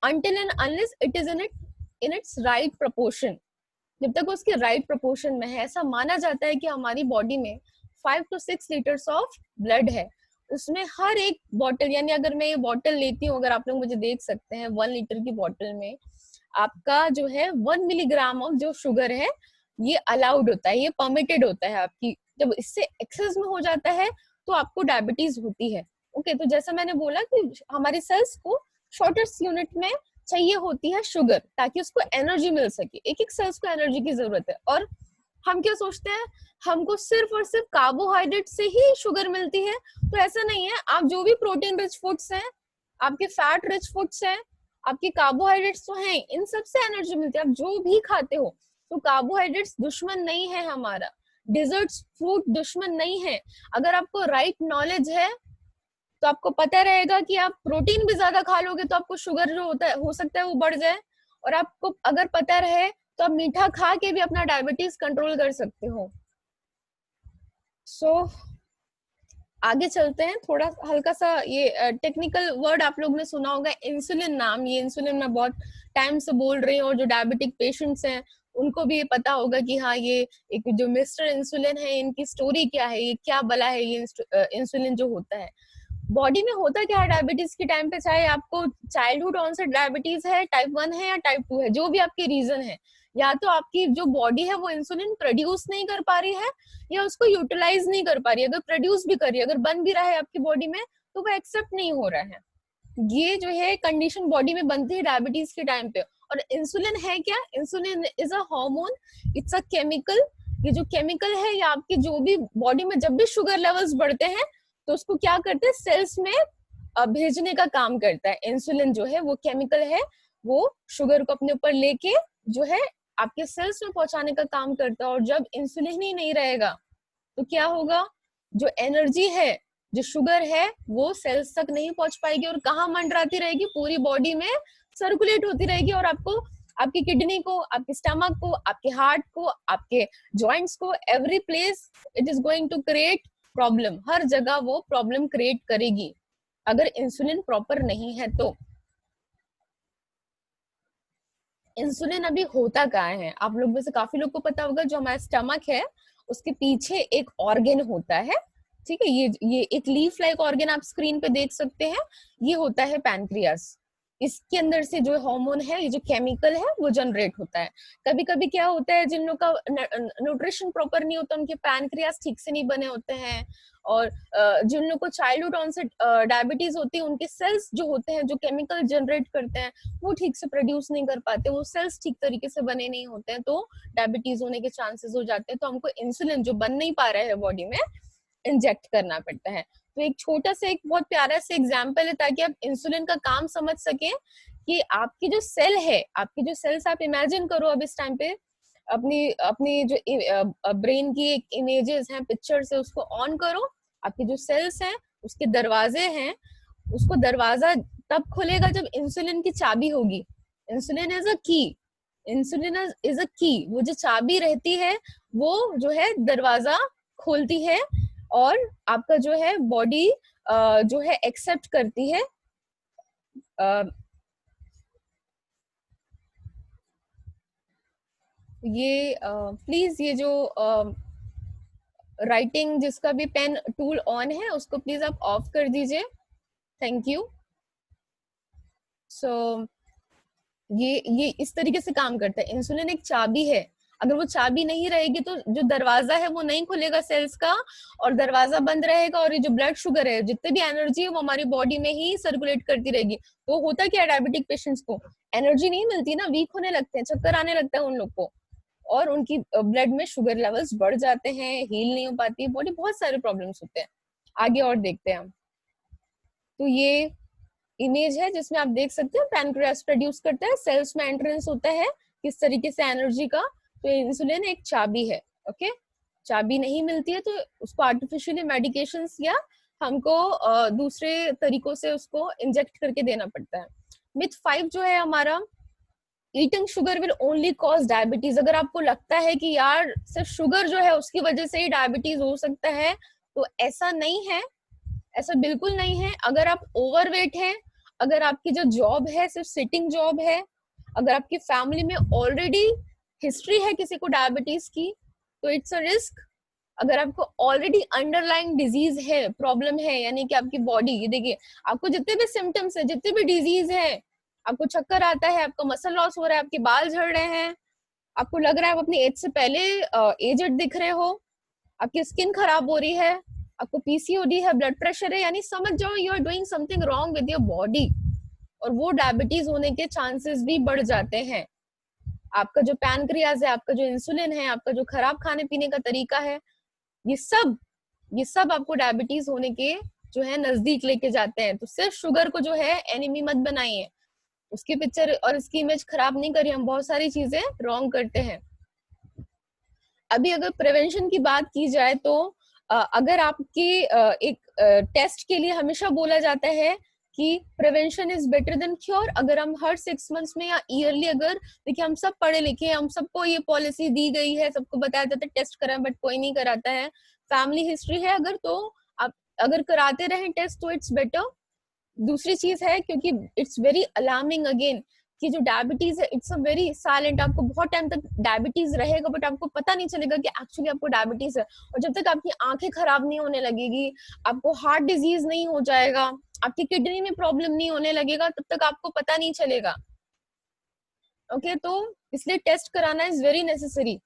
until and unless it is in its right proportion। जब तक उसके राइट प्रोपोर्शन में है। ऐसा माना जाता है कि हमारी बॉडी में 5 to 6 लीटर्स ऑफ ब्लड है, उसमें हर एक बॉटल, यानी अगर मैं ये बॉटल लेती हूँ, अगर आप लोग मुझे देख सकते हैं 1 लीटर की बॉटल में आपका जो है 1 मिलीग्राम ऑफ जो शुगर है ये अलाउड होता है, ये परमिटेड होता है आपकी। जब इससे एक्सेस में हो जाता है तो आपको डायबिटीज होती है। ओके, तो जैसा मैंने बोला कि हमारी सेल्स को शॉर्टेस्ट यूनिट में चाहिए होती है शुगर, ताकि उसको एनर्जी मिल सके, एक एक सेल्स को एनर्जी की जरूरत है। और हम क्या सोचते हैं, हमको सिर्फ और सिर्फ कार्बोहाइड्रेट से ही शुगर मिलती है, तो ऐसा नहीं है। आप जो भी प्रोटीन रिच फूड्स हैं, आपके फैट रिच फूड्स हैं, आपके कार्बोहाइड्रेट्स तो हैं, इन सब से एनर्जी मिलती है। आप जो भी खाते हो, तो कार्बोहाइड्रेट्स दुश्मन नहीं है हमारा, डिजर्ट्स फ्रूट दुश्मन नहीं है। अगर आपको राइट नॉलेज है तो आपको पता रहेगा कि आप प्रोटीन भी ज्यादा खा लोगे तो आपको शुगर जो होता है हो सकता है वो बढ़ जाए, और आपको अगर पता रहे तो आप मीठा खा के भी अपना डायबिटीज कंट्रोल कर सकते हो। सो आगे चलते हैं, थोड़ा हल्का सा ये टेक्निकल वर्ड आप लोग ने सुना होगा, इंसुलिन नाम। ये इंसुलिन मैं बहुत टाइम से बोल रही हूँ, और जो डायबिटिक पेशेंट्स हैं उनको भी ये पता होगा कि हाँ ये एक जो मिस्टर इंसुलिन है, इनकी स्टोरी क्या है, ये क्या बला है ये इंसुलिन जो होता है। बॉडी में होता क्या है डायबिटीज के टाइम पे, चाहे आपको चाइल्डहुड ऑनसेट डायबिटीज है, टाइप 1 है या टाइप 2 है, जो भी आपके रीजन है, या तो आपकी जो बॉडी है वो इंसुलिन प्रोड्यूस नहीं कर पा रही है या उसको यूटिलाइज नहीं कर पा रही है। अगर प्रोड्यूस भी कर रही है, अगर बन भी रहा है आपकी बॉडी में, तो वो एक्सेप्ट नहीं हो रहा है। ये जो है कंडीशन बॉडी में बनती है डायबिटीज के टाइम पे। और इंसुलिन है क्या? Insulin is a hormone, it's a chemical. ये जो केमिकल है, ये आपके जो भी बॉडी में जब भी शुगर लेवल्स बढ़ते हैं तो उसको क्या करते हैं, सेल्स में भेजने का काम करता है। इंसुलिन जो है वो केमिकल है, वो शुगर को अपने ऊपर लेके जो है आपके सेल्स में पहुंचाने का काम करता है। और जब इंसुलिन ही नहीं रहेगा तो क्या होगा, जो एनर्जी है, जो शुगर है, वो सेल्स तक नहीं पहुंच पाएगी और कहाँ मंडराती रहेगी, पूरी बॉडी में सर्कुलेट होती रहेगी। और आपको, आपकी किडनी को, आपके स्टमक को, आपके हार्ट को, आपके जॉइंट्स को, every place it is going to create problem. हर जगह वो प्रॉब्लम क्रिएट करेगी अगर इंसुलिन प्रॉपर नहीं है तो। इंसुलिन अभी होता कहाँ है, आप लोग में से काफी लोग को पता होगा, जो हमारा स्टमक है उसके पीछे एक ऑर्गन होता है, ठीक है। ये एक लीफ लाइक ऑर्गन आप स्क्रीन पे देख सकते हैं, ये होता है पैनक्रियास। इसके अंदर से जो हार्मोन है, ये जो केमिकल है, वो जनरेट होता है। कभी कभी क्या होता है, जिन लोग का न्यूट्रिशन प्रॉपर नहीं होता, उनके पैनक्रियास ठीक से नहीं बने होते हैं, और जिन लोग को चाइल्डहुड ऑनसेट डायबिटीज होती है, उनके सेल्स जो होते हैं, जो केमिकल जनरेट करते हैं, वो ठीक से प्रोड्यूस नहीं कर पाते, वो सेल्स ठीक तरीके से बने नहीं होते हैं, तो डायबिटीज होने के चांसेस हो जाते हैं। तो हमको इंसुलिन जो बन नहीं पा रहा है बॉडी में, इंजेक्ट करना पड़ता है। तो एक छोटा सा, एक बहुत प्यारा सा एग्जाम्पल है, ताकि आप इंसुलिन का काम समझ सकें कि आपकी जो सेल है, आपकी जो सेल्स, आप इमेजिन करो अब इस टाइम पे अपनी अपनी जो ब्रेन की एक इमेजेस हैं, पिक्चर्स है, उसको ऑन करो। आपके जो सेल्स हैं उसके दरवाजे हैं, उसको दरवाजा तब खुलेगा जब इंसुलिन की चाबी होगी। इंसुलिन इज अ की, इंसुलिन इज अ की, वो जो चाबी रहती है वो जो है दरवाजा खोलती है, और आपका जो है बॉडी जो है एक्सेप्ट करती है। ये प्लीज ये जो राइटिंग जिसका भी पेन टूल ऑन है उसको प्लीज आप ऑफ कर दीजिए, थैंक यू। सो ये इस तरीके से काम करता है। इंसुलिन एक चाबी है, अगर वो चाबी नहीं रहेगी तो जो दरवाजा है वो नहीं खुलेगा सेल्स का, और दरवाजा बंद रहेगा, और ये जो ब्लड शुगर है, जितने भी एनर्जी है, वो हमारी बॉडी में ही सर्कुलेट करती रहेगी। तो होता क्या है, डायबिटिक पेशेंट्स को एनर्जी नहीं मिलती ना, वीक होने लगते हैं, चक्कर आने लगता है उन लोग को, और उनकी ब्लड में शुगर लेवल्स बढ़ जाते हैं, हील नहीं हो पाती है बॉडी, बहुत सारे प्रॉब्लम्स होते हैं। आगे और देखते हैं हम। तो ये इमेज है जिसमें आप देख सकते हैं पैनक्रियास प्रोड्यूस करता है, सेल्स में एंट्रेंस होता है किस तरीके से एनर्जी का। तो इंसुलिन एक चाबी है, ओके। चाबी नहीं मिलती है तो उसको आर्टिफिशियली मेडिकेशंस या हमको दूसरे तरीकों से उसको इंजेक्ट करके देना पड़ता है। मिथ 5 जो है हमारा, eating sugar will only cause diabetes. अगर आपको लगता है कि यार सिर्फ शुगर जो है उसकी वजह से ही डायबिटीज हो सकता है, तो ऐसा नहीं है, ऐसा बिल्कुल नहीं है। अगर आप ओवरवेट हैं, अगर आपकी जो जॉब है सिर्फ सिटिंग जॉब है, अगर आपकी फैमिली में ऑलरेडी हिस्ट्री है किसी को डायबिटीज की, तो इट्स अ रिस्क। अगर आपको ऑलरेडी अंडरलाइंग डिजीज है, प्रॉब्लम है, यानी कि आपकी बॉडी, ये देखिए आपको जितने भी सिम्टम्स है, जितने भी डिजीज है, आपको चक्कर आता है, आपका मसल लॉस हो रहा है, आपके बाल झड़ रहे हैं, आपको लग रहा है आप अपनी एज से पहले एजेड दिख रहे हो, आपकी स्किन खराब हो रही है, आपको पीसीओडी है, ब्लड प्रेशर है, यानी समझ जाओ you are doing something wrong with your body, और वो डायबिटीज होने के चांसेस भी बढ़ जाते हैं। आपका जो पैनक्रियाज है, आपका जो इंसुलिन है, आपका जो खराब खाने पीने का तरीका है, ये सब आपको डायबिटीज होने के जो है नजदीक लेके जाते हैं। तो सिर्फ शुगर को जो है एनिमी मत बनाइए, उसकी पिक्चर और उसकी इमेज खराब नहीं करिए, हम बहुत सारी चीजें रॉन्ग करते हैं। अभी अगर प्रिवेंशन की बात की जाए तो अगर आपकी एक टेस्ट के लिए हमेशा बोला जाता है कि prevention is better than cure, अगर हम हर 6 मंथ्स में या ईयरली, अगर देखिए हम सब पढ़े लिखे हैं, हम सबको ये पॉलिसी दी गई है, सबको बताया जाता है टेस्ट कराएं, बट कोई नहीं कराता है। फैमिली हिस्ट्री है अगर, तो आप अगर कराते रहें टेस्ट तो इट्स बेटर। दूसरी चीज है, क्योंकि इट्स वेरी अलार्मिंग अगेन कि जो डायबिटीज है इट्स अ वेरी साइलेंट, आपको बहुत टाइम तक डायबिटीज रहेगा बट आपको पता नहीं चलेगा कि एक्चुअली आपको डायबिटीज है। और जब तक आपकी आंखें खराब नहीं होने लगेगी, आपको हार्ट डिजीज नहीं हो जाएगा, आपकी किडनी में प्रॉब्लम नहीं होने लगेगा, तब तक आपको पता नहीं चलेगा। ओके, तो इसलिए टेस्ट कराना इज वेरी नेसेसरी।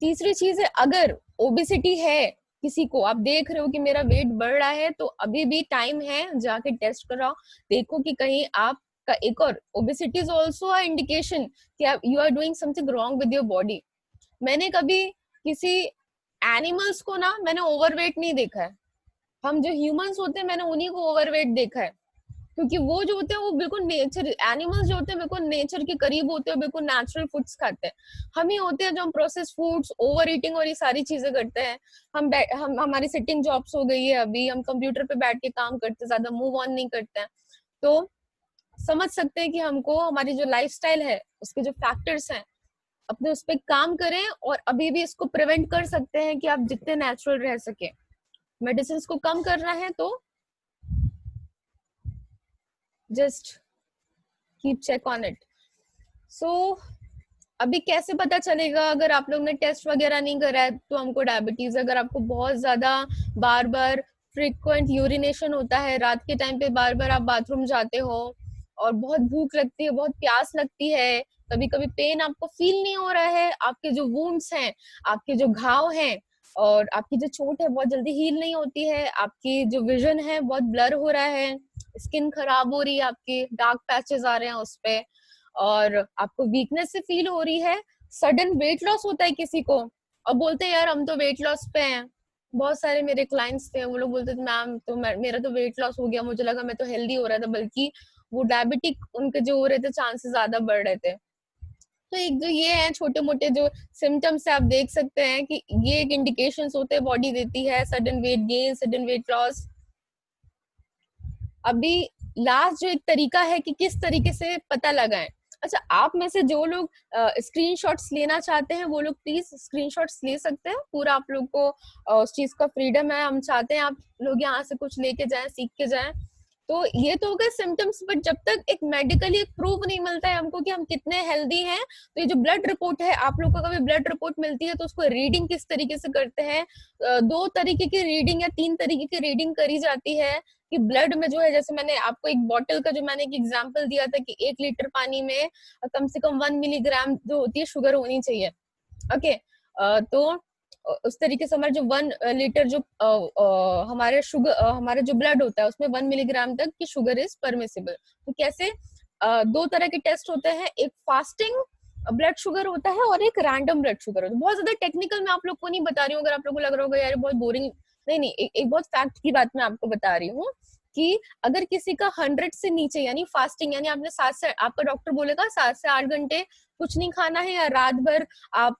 तीसरी चीज है, अगर ओबेसिटी है किसी को, आप देख रहे हो कि मेरा वेट बढ़ रहा है, तो अभी भी टाइम है, जाके टेस्ट कराओ, देखो कि कहीं आपका एक और obesity is also a indication कि आप you are doing something wrong with your body. मैंने कभी किसी एनिमल्स को ना मैंने ओवरवेट नहीं देखा है, हम जो ह्यूमंस होते हैं मैंने उन्हीं को ओवरवेट देखा है, क्योंकि वो जो होते हैं वो बिल्कुल नेचर, एनिमल्स जो होते हैं बिल्कुल नेचर के करीब होते हैं, बिल्कुल नेचुरल फूड्स खाते हैं। हम ही होते हैं जो हम प्रोसेस फूड्स, ओवर ईटिंग और ये सारी चीजें करते हैं। हम हमारी सिटिंग जॉब्स हो गई है, अभी हम कंप्यूटर पे बैठ के काम करते हैं, ज्यादा मूव ऑन नहीं करते हैं। तो समझ सकते हैं कि हमको हमारी जो लाइफस्टाइल है उसके जो फैक्टर्स हैं अपने उस पर काम करें, और अभी भी इसको प्रिवेंट कर सकते हैं कि आप जितने नेचुरल रह सके। मेडिसिन को कम करना है तो just keep check on it. So अभी कैसे पता चलेगा अगर आप लोग ने टेस्ट वगैरह नहीं करा है तो हमको डायबिटीज? अगर आपको बहुत ज्यादा बार बार फ्रिक्वेंट यूरिनेशन होता है, रात के टाइम पे बार बार आप बाथरूम जाते हो, और बहुत भूख लगती है, बहुत प्यास लगती है, कभी कभी पेन आपको फील नहीं हो रहा है, आपके जो वुंड्स हैं, आपके जो घाव हैं और आपकी जो चोट है बहुत जल्दी हील नहीं होती है, आपकी जो विजन है बहुत ब्लर हो रहा है, स्किन खराब हो रही है, आपकी डार्क पैचेस आ रहे हैं उस पे, और आपको वीकनेस से फील हो रही है, सडन वेट लॉस होता है किसी को और बोलते हैं यार हम तो वेट लॉस पे हैं। बहुत सारे मेरे क्लाइंट्स थे, वो लोग बोलते थे मैम तो मेरा तो वेट लॉस हो गया, मुझे लगा मैं तो हेल्दी हो रहा था, बल्कि वो डायबिटिक उनके जो हो रहे थे चांसेस ज्यादा बढ़ रहे थे। तो एक जो ये है छोटे मोटे जो सिम्टम्स है, आप देख सकते हैं कि ये एक इंडिकेशन होते हैं बॉडी देती है, sudden weight gain, sudden weight loss. अभी लास्ट जो एक तरीका है कि किस तरीके से पता लगाएं। अच्छा, आप में से जो लोग स्क्रीनशॉट्स लेना चाहते हैं वो लोग प्लीज स्क्रीनशॉट्स ले सकते हैं, पूरा आप लोग को उस चीज का फ्रीडम है। हम चाहते हैं आप लोग यहाँ से कुछ लेके जाएं, सीख के जाएं। तो ये तो हो गए सिम्टम्स, बट जब तक एक मेडिकली एक प्रूफ नहीं मिलता है हमको कि हम कितने हेल्दी हैं, तो ये जो ब्लड रिपोर्ट है, आप लोग को कभी ब्लड रिपोर्ट मिलती है तो उसको रीडिंग किस तरीके से करते हैं, 2 तरीके की रीडिंग या 3 तरीके की रीडिंग करी जाती है कि ब्लड में जो है, जैसे मैंने आपको एक बॉटल का जो मैंने एक एग्जांपल दिया था कि 1 लीटर पानी में कम से कम 1 मिलीग्राम जो होती है शुगर होनी चाहिए। ओके, तो उस तरीके से हमारे जो 1 लीटर जो हमारे शुगर हमारे जो ब्लड होता है उसमें 1 मिलीग्राम तक की शुगर इज परमिसिबल। तो कैसे 2 तरह के टेस्ट होते हैं, एक फास्टिंग ब्लड शुगर होता है और एक रैंडम ब्लड शुगर होता है। बहुत ज्यादा टेक्निकल मैं आप लोग को नहीं बता रही हूँ, अगर आप लोग को लग रहा होगा यार बहुत बोरिंग, नहीं नहीं, एक बहुत फैक्ट की बात मैं आपको बता रही हूँ कि अगर किसी का 100 से नीचे यानी फास्टिंग, यानी आपने 7 से, आपका डॉक्टर बोलेगा 7 से 8 घंटे कुछ नहीं खाना है, या रात भर आप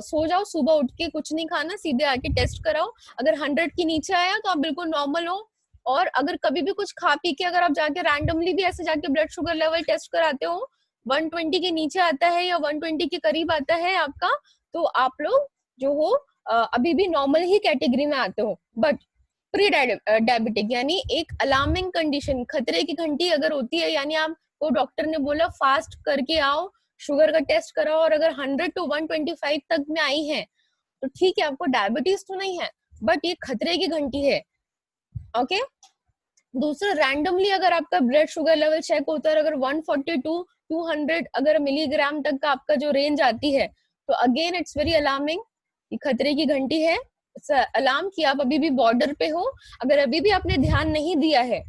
सो जाओ, सुबह उठ के कुछ नहीं खाना, सीधे आके टेस्ट कराओ। अगर 100 के नीचे आया तो आप बिल्कुल नॉर्मल हो, और अगर कभी भी कुछ खा पी के अगर आप जाके रैंडमली भी ऐसे जाके ब्लड शुगर लेवल टेस्ट कराते हो, 120 के नीचे आता है या 120 के करीब आता है आपका, तो आप लोग जो हो अभी भी नॉर्मल ही कैटेगरी में आते हो। बट प्री डायबिटिक यानी एक अलार्मिंग कंडीशन, खतरे की घंटी अगर होती है, यानी आपको डॉक्टर ने बोला फास्ट करके आओ, शुगर का टेस्ट कराओ, और अगर 100 to 125 तक में आई है तो ठीक है, आपको डायबिटीज तो नहीं है, बट ये खतरे की घंटी है। ओके, दूसरा रैंडमली अगर आपका ब्लड शुगर लेवल चेक होता है, अगर 140 to 200 अगर मिलीग्राम तक का आपका जो रेंज आती है, तो अगेन इट्स वेरी अलार्मिंग, ये खतरे की घंटी है। अलार्म कि आप अभी भी बॉर्डर पे हो, अगर अभी भी आपने ध्यान नहीं दिया है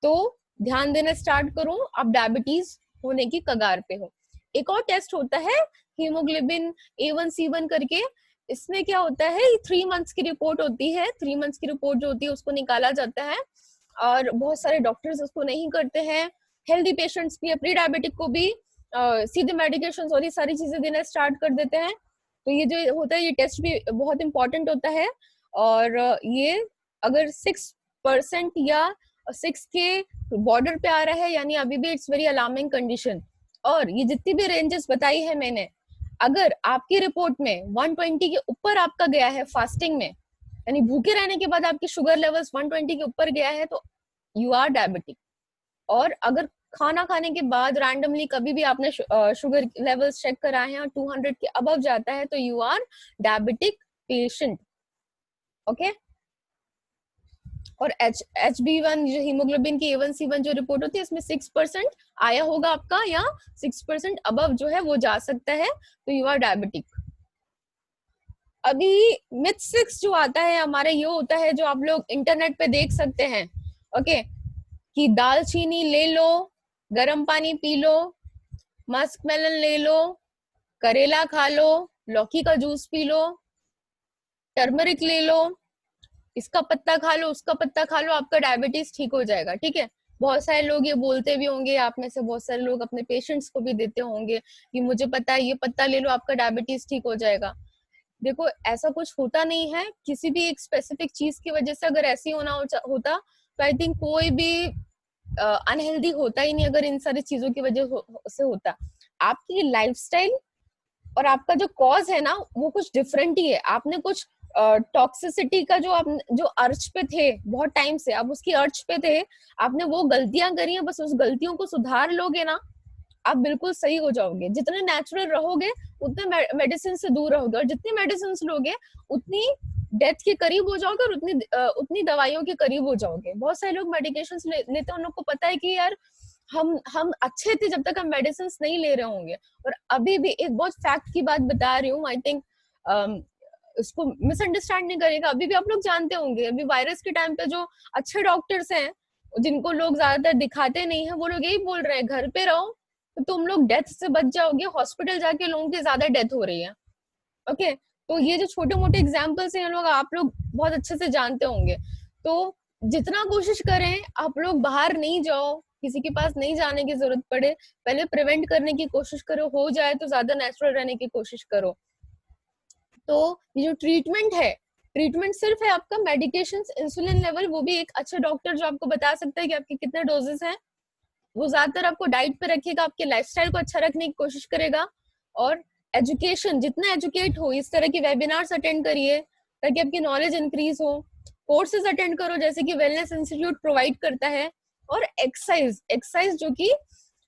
तो ध्यान देना स्टार्ट करो, आप डायबिटीज होने की कगार पे हो। एक और टेस्ट होता है हीमोग्लोबिन A1C1 करके, इसमें क्या होता है, 3 मंथ्स की रिपोर्ट होती है, 3 मंथ्स की रिपोर्ट जो होती है उसको निकाला जाता है, और बहुत सारे डॉक्टर्स उसको नहीं करते हैं। हेल्दी पेशेंट्स भी, प्री डायबिटिक को भी सीधे मेडिकेशन और ये सारी चीजें देना स्टार्ट कर देते हैं। तो ये जो होता है ये टेस्ट भी बहुत इंपॉर्टेंट होता है। और ये अगर 6% या 6 के बॉर्डर पे आ रहा है, यानी अभी भी इट्स वेरी अलार्मिंग कंडीशन। और ये जितनी भी रेंजेस बताई है मैंने, अगर आपकी रिपोर्ट में 120 के ऊपर आपका गया है फास्टिंग में, यानी भूखे रहने के बाद आपकी शुगर लेवल्स 120 के ऊपर गया है, तो यू आर डायबिटिक। और अगर खाना खाने के बाद रैंडमली कभी भी आपने शुगर लेवल्स चेक कराए हैं और 200 के अबव जाता है, तो you are diabetic patient. Okay. और HB1 जो हीमोग्लोबिन की A1C1 जो रिपोर्ट होती है, इसमें 6% आया होगा आपका, या 6% अबव जो है वो जा सकता है, तो यू आर डायबिटिक। अभी मिथ 6 जो आता है हमारे, ये होता है जो आप लोग इंटरनेट पे देख सकते हैं, ओके, कि दालचीनी ले लो, गर्म पानी पी लो, मस्क मेलन ले लो, करेला खा लो, लौकी का जूस पी लो, टर्मरिक ले लो, इसका पत्ता खा लो, उसका पत्ता खा लो, आपका डायबिटीज ठीक हो जाएगा। ठीक है, बहुत सारे लोग ये बोलते भी होंगे, आप में से बहुत सारे लोग अपने पेशेंट्स को भी देते होंगे कि मुझे पता है, ये पत्ता ले लो, आपका डायबिटीज ठीक हो जाएगा। देखो, ऐसा कुछ होता नहीं है। किसी भी एक स्पेसिफिक चीज की वजह से अगर ऐसी होता तो आई थिंक कोई भी अनहेल्दी होता ही नहीं, अगर इन सारी चीजों की वजह से होता। आपकी लाइफस्टाइल और आपका जो कॉज है ना, वो कुछ डिफरेंट ही है। आपने कुछ टॉक्सिसिटी का जो अर्ज पे थे बहुत टाइम से, आप उसकी अर्ज पे थे, आपने वो गलतियां करी हैं, बस उस गलतियों को सुधार लोगे ना, आप बिल्कुल सही हो जाओगे। जितने नेचुरल रहोगे उतने मेडिसिन से दूर रहोगे, और जितनी मेडिसिन लोगे उतनी डेथ के करीब हो जाओगे, और उतनी दवाइयों के करीब हो जाओगे। बहुत सारे लोग मेडिकेशन लेते हैं, उन लोग को पता है कि यार हम अच्छे थे जब तक हम मेडिसिन नहीं ले रहे होंगे। और अभी भी एक बहुत फैक्ट की बात बता रही हूँ, आई थिंक इसको मिसअंडरस्टैंड नहीं करेगा। अभी भी आप लोग जानते होंगे, अभी वायरस के टाइम पे जो अच्छे डॉक्टर्स हैं, जिनको लोग ज्यादातर दिखाते नहीं है, वो लोग यही बोल रहे हैं, घर पे रहो तो तुम लोग डेथ से बच जाओगे, हॉस्पिटल जाके लोगों की ज्यादा डेथ हो रही है। ओके, तो ये जो छोटे मोटे एग्जाम्पल्स हैं लोग, आप लोग बहुत अच्छे से जानते होंगे। तो जितना कोशिश करें आप लोग बाहर नहीं जाओ, किसी के पास नहीं जाने की जरूरत पड़े, पहले प्रिवेंट करने की कोशिश करो, हो जाए तो ज्यादा नेचुरल रहने की कोशिश करो। तो ये जो ट्रीटमेंट है, ट्रीटमेंट सिर्फ है आपका मेडिकेशन, इंसुलिन लेवल, वो भी एक अच्छा डॉक्टर जो आपको बता सकता है कि आपके कितने डोजेस हैं। वो ज्यादातर आपको डाइट पे रखेगा, आपके लाइफस्टाइल को अच्छा रखने की कोशिश करेगा। और एजुकेशन, जितना एजुकेट हो, इस तरह की वेबिनार्स अटेंड करिए ताकि आपकी नॉलेज इंक्रीज हो। कोर्सेज अटेंड करो जैसे कि वेलनेस इंस्टीट्यूट प्रोवाइड करता है। और एक्सरसाइज जो कि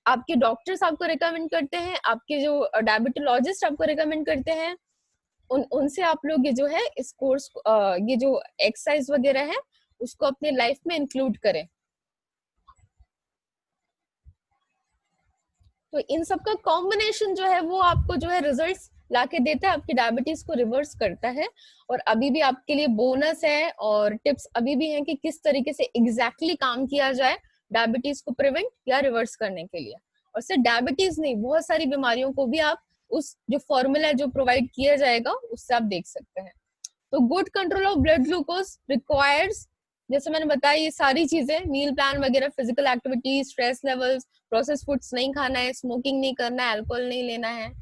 आपके डॉक्टर्स आपको रिकमेंड करते हैं, आपके जो डायबिटोलॉजिस्ट आपको रिकमेंड करते हैं, उनसे आप लोग ये जो है इस कोर्स, ये जो एक्सरसाइज वगैरह है उसको अपने लाइफ में इंक्लूड करें। तो इन सब का कॉम्बिनेशन जो है वो आपको जो है रिजल्ट्स लाके देता है, आपकी डायबिटीज को रिवर्स करता है। और अभी भी आपके लिए बोनस है और टिप्स अभी भी हैं कि किस तरीके से एग्जैक्टली काम किया जाए डायबिटीज को प्रिवेंट या रिवर्स करने के लिए। और सिर्फ डायबिटीज नहीं, बहुत सारी बीमारियों को भी आप उस जो फॉर्मूला जो प्रोवाइड किया जाएगा उससे आप देख सकते हैं। तो good control of blood glucose requires, जैसे मैंने बताया, ये सारी चीजें, मील प्लान वगैरह, physical activity, stress levels, process foods नहीं खाना है, स्मोकिंग नहीं करना है, अल्कोहल नहीं लेना है।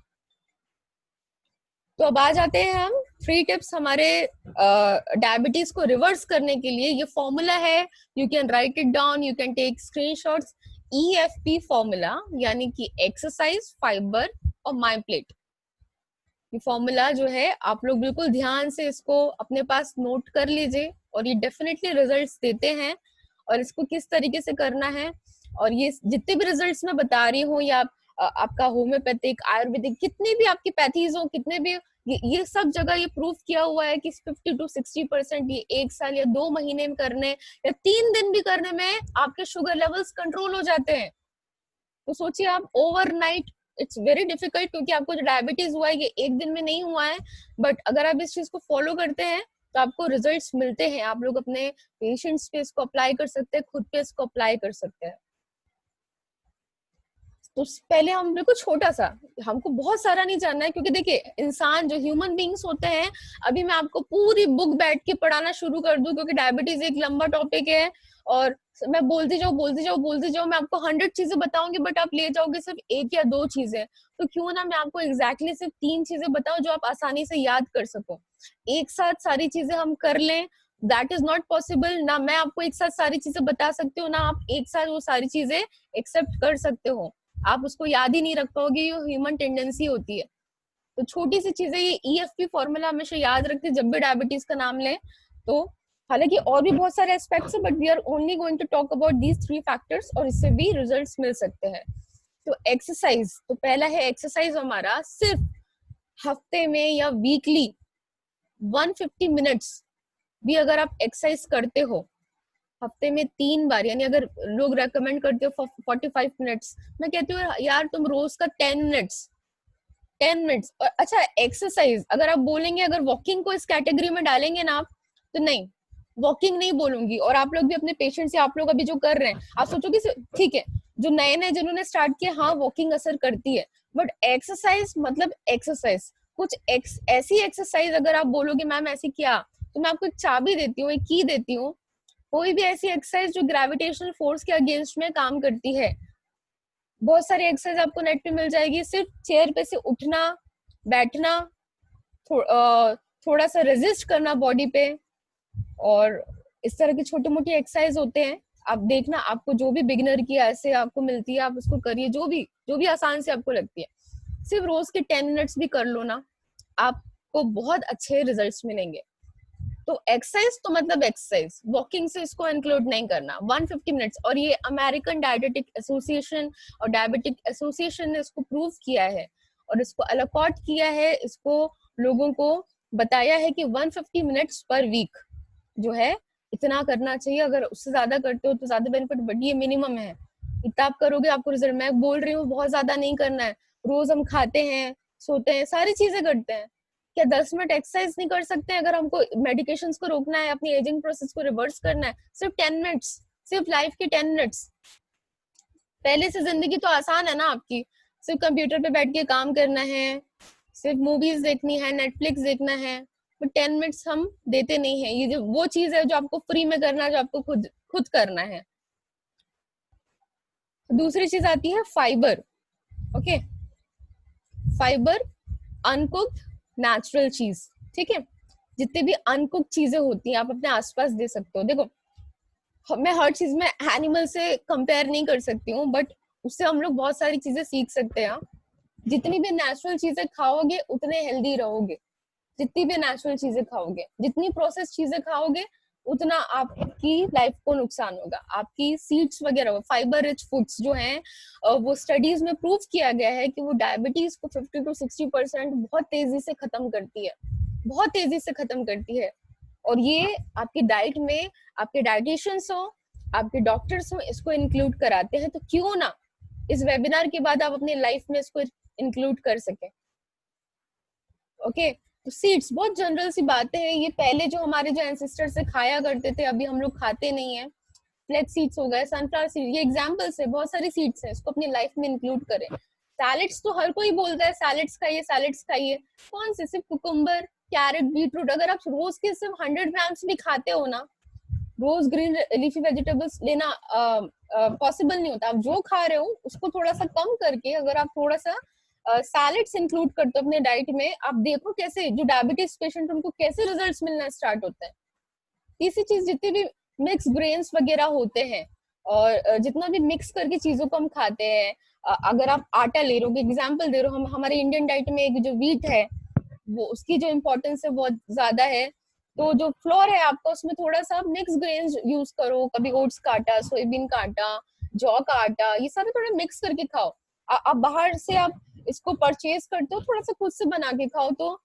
तो अब आ जाते हैं हम 3 टिप्स हमारे डायबिटीज को रिवर्स करने के लिए। ये फॉर्मूला है, you can write it down, you can take screenshots. EFP formula, यानी कि एक्सरसाइज, फाइबर और माई प्लेट। ये फॉर्मूला जो है आप लोग बिल्कुल ध्यान से इसको अपने पास नोट कर लीजिए, और ये डेफिनेटली रिजल्ट्स देते हैं। और इसको किस तरीके से करना है, और ये जितने भी रिजल्ट्स मैं बता रही हूँ, या आपका होम्योपैथिक, आयुर्वेदिक, कितनी भी आपकी पैथीज हो, कितने भी, ये सब जगह ये प्रूफ किया हुआ है कि 50 to 60% ये 1 साल या 2 महीने में करने या 3 दिन भी करने में आपके शुगर लेवल्स कंट्रोल हो जाते हैं। तो सोचिए आप, ओवरनाइट इट्स वेरी डिफिकल्ट, क्योंकि आपको जो डायबिटीज हुआ है ये एक दिन में नहीं हुआ है, बट अगर आप इस चीज को फॉलो करते हैं तो आपको रिजल्ट्स मिलते हैं। आप लोग अपने पेशेंट्स पे इसको अप्लाई कर सकते हैं, खुद पे इसको अप्लाई कर सकते हैं। तो पहले हम बिल्कुल छोटा सा, हमको बहुत सारा नहीं जानना है, क्योंकि देखिए इंसान जो ह्यूमन बींग्स होते हैं, अभी मैं आपको पूरी बुक बैठ के पढ़ाना शुरू कर दूं, क्योंकि डायबिटीज एक लंबा टॉपिक है और मैं बोलती जाऊँ, मैं आपको 100 चीजें बताऊंगी बट आप ले जाओगे सिर्फ एक या दो चीजें। तो क्यों ना मैं आपको एग्जैक्टली सिर्फ 3 चीजें बताऊं जो आप आसानी से याद कर सको। एक साथ सारी चीजें हम कर लें, दैट इज नॉट पॉसिबल। ना मैं आपको एक साथ सारी चीजें बता सकती हूँ, ना आप एक साथ वो सारी चीजें एक्सेप्ट कर सकते हो। आप उसको याद ही नहीं रख पाओगे, ये ह्यूमन टेंडेंसी होती है। तो छोटी सी चीजें, ये EFP फॉर्मूला हमेशा याद रखते जब भी डायबिटीज का नाम लें। तो हालांकि और भी बहुत सारे एस्पेक्ट्स है, but we are only going to talk about these 3 factors, और इससे भी रिजल्ट्स मिल सकते हैं। तो एक्सरसाइज, तो पहला है एक्सरसाइज हमारा सिर्फ हफ्ते में या वीकली 150 मिनट्स भी अगर आप एक्सरसाइज करते हो, हफ्ते में 3 बार, यानी अगर लोग रेकमेंड करते हो 45 मिनट्स, मैं कहती हूँ यार तुम रोज का 10 मिनट्स। और अच्छा, एक्सरसाइज अगर आप बोलेंगे, अगर वॉकिंग को इस कैटेगरी में डालेंगे ना आप, तो नहीं, वॉकिंग नहीं बोलूंगी। और आप लोग भी अपने पेशेंट से, आप लोग अभी जो कर रहे हैं, आप सोचोगे ठीक है, जो नए नए जिन्होंने स्टार्ट किया, हाँ वॉकिंग असर करती है, बट एक्सरसाइज मतलब एक्सरसाइज, कुछ ऐसी एक्सरसाइज अगर आप बोलोगे मैम ऐसी क्या, तो मैं आपको एक चाबी देती हूँ, एक की देती हूँ। कोई भी ऐसी एक्सरसाइज जो ग्रेविटेशनल फोर्स के अगेंस्ट में काम करती है, बहुत सारी एक्सरसाइज आपको नेट पे मिल जाएगी। सिर्फ चेयर पे से उठना, बैठना, थोड़ा सा रेजिस्ट करना बॉडी पे, और इस तरह की छोटी मोटी एक्सरसाइज होते हैं। आप देखना, आपको जो भी बिगिनर की ऐसे आपको मिलती है, आप उसको करिए, जो भी आसान से आपको लगती है। सिर्फ रोज के 10 मिनट्स भी कर लो ना, आपको बहुत अच्छे रिजल्ट्स मिलेंगे। तो एक्सरसाइज तो मतलब एक्सरसाइज, वॉकिंग से इसको इंक्लूड नहीं करना। 150 मिनट्स, और ये अमेरिकन डायबिटिक एसोसिएशन और डायबिटिक एसोसिएशन ने इसको प्रूव किया है और इसको अलॉट किया है, इसको लोगों को बताया है कि 150 मिनट्स पर वीक जो है इतना करना चाहिए। अगर उससे ज्यादा करते हो तो ज्यादा बेनिफिट, बट ये मिनिमम है, इतना आप करोगे आपको रिजल्ट। मैं बोल रही हूँ बहुत ज्यादा नहीं करना है। रोज हम खाते हैं, सोते हैं, सारी चीजें करते हैं, क्या 10 मिनट एक्सरसाइज नहीं कर सकते हैं? अगर हमको मेडिकेशन को रोकना है, अपनी एजिंग प्रोसेस को रिवर्स करना है, सिर्फ 10 मिनट्स, सिर्फ लाइफ के 10 मिनट्स। पहले से जिंदगी तो आसान है ना आपकी, सिर्फ कंप्यूटर पे बैठ के काम करना है, सिर्फ मूवीज देखनी है, नेटफ्लिक्स देखना है, बट 10 मिनट्स हम देते नहीं है। ये जो वो चीज है जो आपको फ्री में करना है, जो आपको खुद खुद करना है। दूसरी चीज आती है fibre. Okay, fibre uncooked natural चीज, ठीक है। जितनी भी अनकुक्ड चीजें होती हैं आप अपने आसपास दे सकते हो। देखो, मैं हर चीज में एनिमल से कंपेयर नहीं कर सकती हूँ, बट उससे हम लोग बहुत सारी चीजें सीख सकते हैं। जितनी भी नेचुरल चीजें खाओगे उतने हेल्दी रहोगे। जितनी भी नेचुरल चीजें खाओगे, जितनी प्रोसेस चीजें खाओगे, उतना आपकी लाइफ को नुकसान होगा। आपकी सीड्स वगैरह, फाइबर रिच फूड्स जो हैं, वो स्टडीज में प्रूव किया गया है कि वो डायबिटीज को 50 to 60% बहुत तेजी से खत्म करती है, बहुत तेजी से खत्म करती है। और ये आपकी डाइट में, आपके डाइटिशियंस हो, आपके डॉक्टर्स हो, इसको इंक्लूड कराते हैं। तो क्यों ना इस वेबिनार के बाद आप अपनी लाइफ में इसको इंक्लूड कर सके। ओके, तो सीड्स बहुत जनरल सी बातें हैं। ये पहले जो हमारे जो एंसेस्टर से खाया करते थे, अभी हम लोग खाते नहीं है। फ्लैक्स सीड्स हो गए, सनफ्लावर सीड, ये एग्जांपल्स है, बहुत सारी सीड्स हैं, इसको अपनी लाइफ में इंक्लूड करें। सैलेड्स तो हर कोई बोलता है सैलेड्स खाइए, सैलेड्स खाइए। कौन से? सिर्फ कुकुम्बर, कैरेट, बीटरूट। अगर आप रोज के सिर्फ 100 ग्राम्स भी खाते हो ना, रोज ग्रीन लीफी वेजिटेबल्स लेना पॉसिबल नहीं होता। आप जो खा रहे हो उसको थोड़ा सा कम करके, अगर आप थोड़ा सा सैलेड्स इंक्लूड करते हो अपने डाइट में, आप देखो कैसे जो डायबिटीज पेशेंट उनको कैसे रिजल्ट्स मिलना स्टार्ट होता है। तीसरी चीज, जितने भी मिक्स ग्रेन्स वगैरह होते हैं, और जितना भी मिक्स करके चीजों को हम खाते हैं, अगर आप आटा ले रहे हो, एग्जाम्पल दे रहे हो, हम हमारे इंडियन डाइट में एक जो व्हीट है, वो उसकी जो इम्पोर्टेंस है बहुत ज्यादा है। तो जो फ्लोर है आपका, उसमें थोड़ा सा मिक्स ग्रेन्स यूज करो, कभी ओट्स का आटा, सोयाबीन का आटा, जौ का आटा, ये सारे थोड़ा मिक्स करके खाओ। आप बाहर से आप इसको परचेज करते हो, थोड़ा सा खुद से बना के खाओ। तो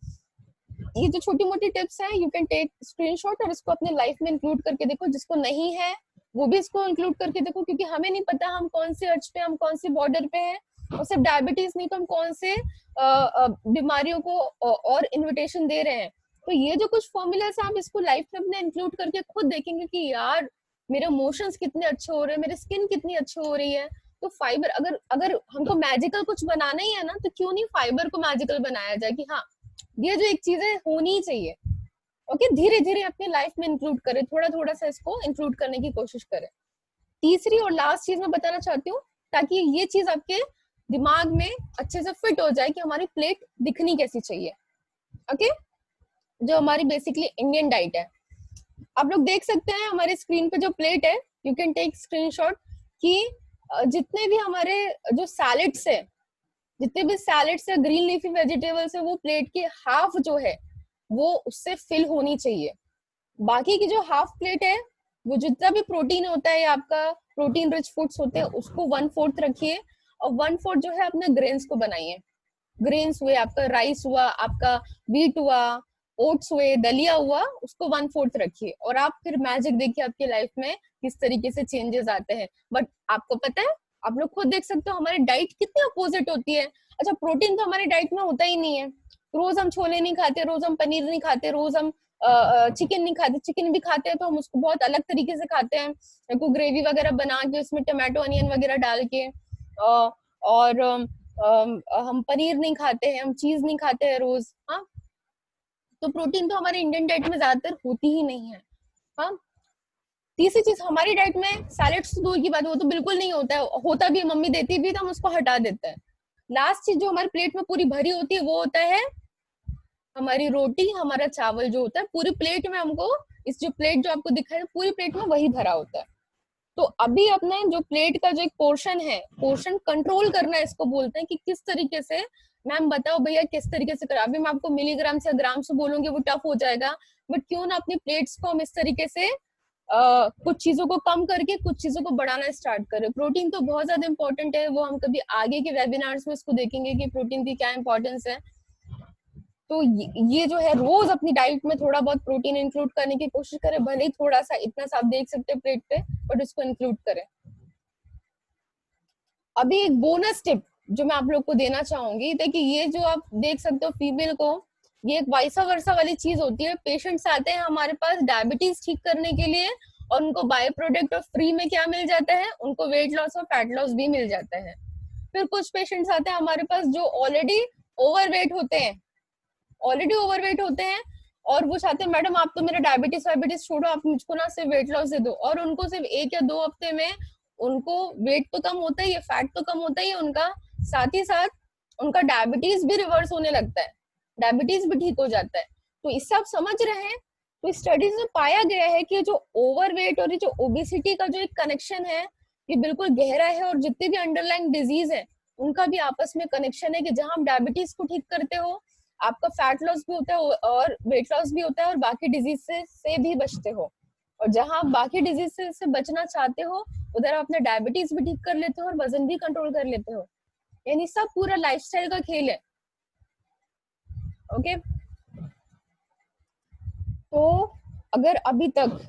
ये जो छोटी मोटी टिप्स हैं, यू कैन टेक स्क्रीनशॉट और इसको अपने लाइफ में इंक्लूड करके देखो। जिसको नहीं है वो भी इसको इंक्लूड करके देखो, क्योंकि हमें नहीं पता हम कौन से अर्ज पे, हम कौन से बॉर्डर पे हैं। और सिर्फ डायबिटीज नहीं, तो हम कौन से बीमारियों को और इन्विटेशन दे रहे हैं। तो ये जो कुछ फॉर्मूलाज हैं, आप इसको लाइफ में अपने इंक्लूड करके खुद देखेंगे कि यार मेरे इमोशंस कितने अच्छे हो रहे हैं, मेरी स्किन कितनी अच्छी हो रही है। तो फाइबर, अगर अगर हमको मैजिकल कुछ बनाना ही है ना, तो क्यों नहीं फाइबर को मैजिकल बनाया जाए कि हाँ, ये जो एक चीज है होनी चाहिए। ओके, धीरे धीरे अपनी लाइफ में इंक्लूड करें, थोड़ा थोड़ा सा इसको इंक्लूड करने की कोशिश करें। तीसरी और लास्ट चीज मैं बताना चाहती हूँ, ताकि ये चीज आपके दिमाग में अच्छे से फिट हो जाए कि हमारी प्लेट दिखनी कैसी चाहिए। ओके, जो हमारी बेसिकली इंडियन डाइट है, आप लोग देख सकते हैं हमारे स्क्रीन पे जो प्लेट है, यू कैन टेक स्क्रीनशॉट, कि जितने भी हमारे जो सैलेड्स है, जितने भी सैलेड्स है, ग्रीन लीफी वेजिटेबल्स है, वो प्लेट की हाफ जो है वो उससे फिल होनी चाहिए। बाकी की जो हाफ प्लेट है, वो जितना भी प्रोटीन होता है, आपका प्रोटीन रिच फूड्स होते हैं, उसको 1/4 रखिए, और 1/4 जो है अपने ग्रेन्स को बनाइए। ग्रेन्स हुए, आपका राइस हुआ, आपका व्हीट हुआ, ओट्स हुए, दलिया हुआ, उसको 1/4 रखिए, और आप फिर मैजिक देखिए आपकी लाइफ में किस तरीके से चेंजेस आते हैं। बट आपको पता है, आप लोग खुद देख सकते हो हमारी डाइट कितनी अपोजिट होती है। अच्छा, प्रोटीन तो हमारी डाइट में होता ही नहीं है, रोज हम छोले नहीं खाते, रोज हम पनीर नहीं खाते, रोज हम चिकन नहीं खाते, चिकन भी खाते हैं तो हम उसको बहुत अलग तरीके से खाते हैं, को ग्रेवी वगैरह बना के उसमें टमाटो अनियन वगैरह डाल के, और हम पनीर नहीं खाते हैं, हम चीज नहीं खाते हैं रोज। हाँ, तो प्रोटीन तो हमारे इंडियन डाइट में ज्यादातर होती ही नहीं है। हाँ, तीसरी चीज, हमारी डाइट में सैलेड्स तो दूर की बात है, वो तो बिल्कुल नहीं होता है, होता भी मम्मी देती भी तो हम उसको हटा देते हैं। लास्ट चीज जो हमारी प्लेट में पूरी भरी होती है वो होता है हमारी रोटी, हमारा चावल जो होता है पूरी प्लेट में। हमको इस जो प्लेट जो आपको दिखा है पूरी प्लेट में वही भरा होता है। तो अभी अपने जो प्लेट का जो एक पोर्शन है, पोर्शन कंट्रोल करना है, इसको बोलते हैं कि किस तरीके से। मैम बताओ भैया किस तरीके से करा, अभी मैं आपको मिलीग्राम से ग्राम से बोलूंगी वो टफ हो जाएगा, बट क्यों ना अपनी प्लेट्स को हम इस तरीके से कुछ चीजों को कम करके कुछ चीजों को बढ़ाना स्टार्ट करें। प्रोटीन तो बहुत ज्यादा इंपॉर्टेंट है, वो हम कभी आगे के वेबिनार्स में इसको देखेंगे कि प्रोटीन की क्या इंपॉर्टेंस है। तो ये जो है रोज अपनी डाइट में थोड़ा बहुत प्रोटीन इंक्लूड करने की कोशिश करें, भले ही थोड़ा सा, इतना सा आप देख सकते हैं प्लेट पे, बट उसको इंक्लूड करें। अभी एक बोनस टिप जो मैं आप लोग को देना चाहूंगी, देखिए ये जो आप देख सकते हो फीमेल को, ये एक वाइसा वर्सा वाली चीज होती है। पेशेंट्स आते हैं हमारे पास डायबिटीज ठीक करने के लिए, और उनको बाय प्रोडक्ट और फ्री में क्या मिल जाता है, उनको वेट लॉस और फैट लॉस भी मिल जाता है। फिर कुछ पेशेंट्स आते हैं हमारे पास जो ऑलरेडी ओवरवेट होते हैं, और वो चाहते हैं मैडम आप तो मेरा डायबिटीज वायबिटीज छोड़ो, आप मुझको ना सिर्फ वेट लॉस दे दो, और उनको सिर्फ 1 या 2 हफ्ते में उनको वेट तो कम होता ही है, फैट तो कम होता ही है उनका, साथ ही साथ उनका डायबिटीज भी रिवर्स होने लगता है, डायबिटीज भी ठीक हो जाता है। तो इससे आप समझ रहे हैं, तो स्टडीज में पाया गया है कि जो ओवरवेट और ये जो ओबेसिटी का जो एक कनेक्शन है, ये बिल्कुल गहरा है, और जितने भी अंडरलाइंग डिजीज है उनका भी आपस में कनेक्शन है, कि जहां आप डायबिटीज को ठीक करते हो आपका फैट लॉस भी होता है और वेट लॉस भी होता है, और बाकी डिजीज से भी बचते हो। और जहां आप बाकी डिजीज से बचना चाहते हो, उधर आप अपना डायबिटीज भी ठीक कर लेते हो और वजन भी कंट्रोल कर लेते हो। यानी सब पूरा लाइफस्टाइल का खेल है। ओके, तो अगर अभी तक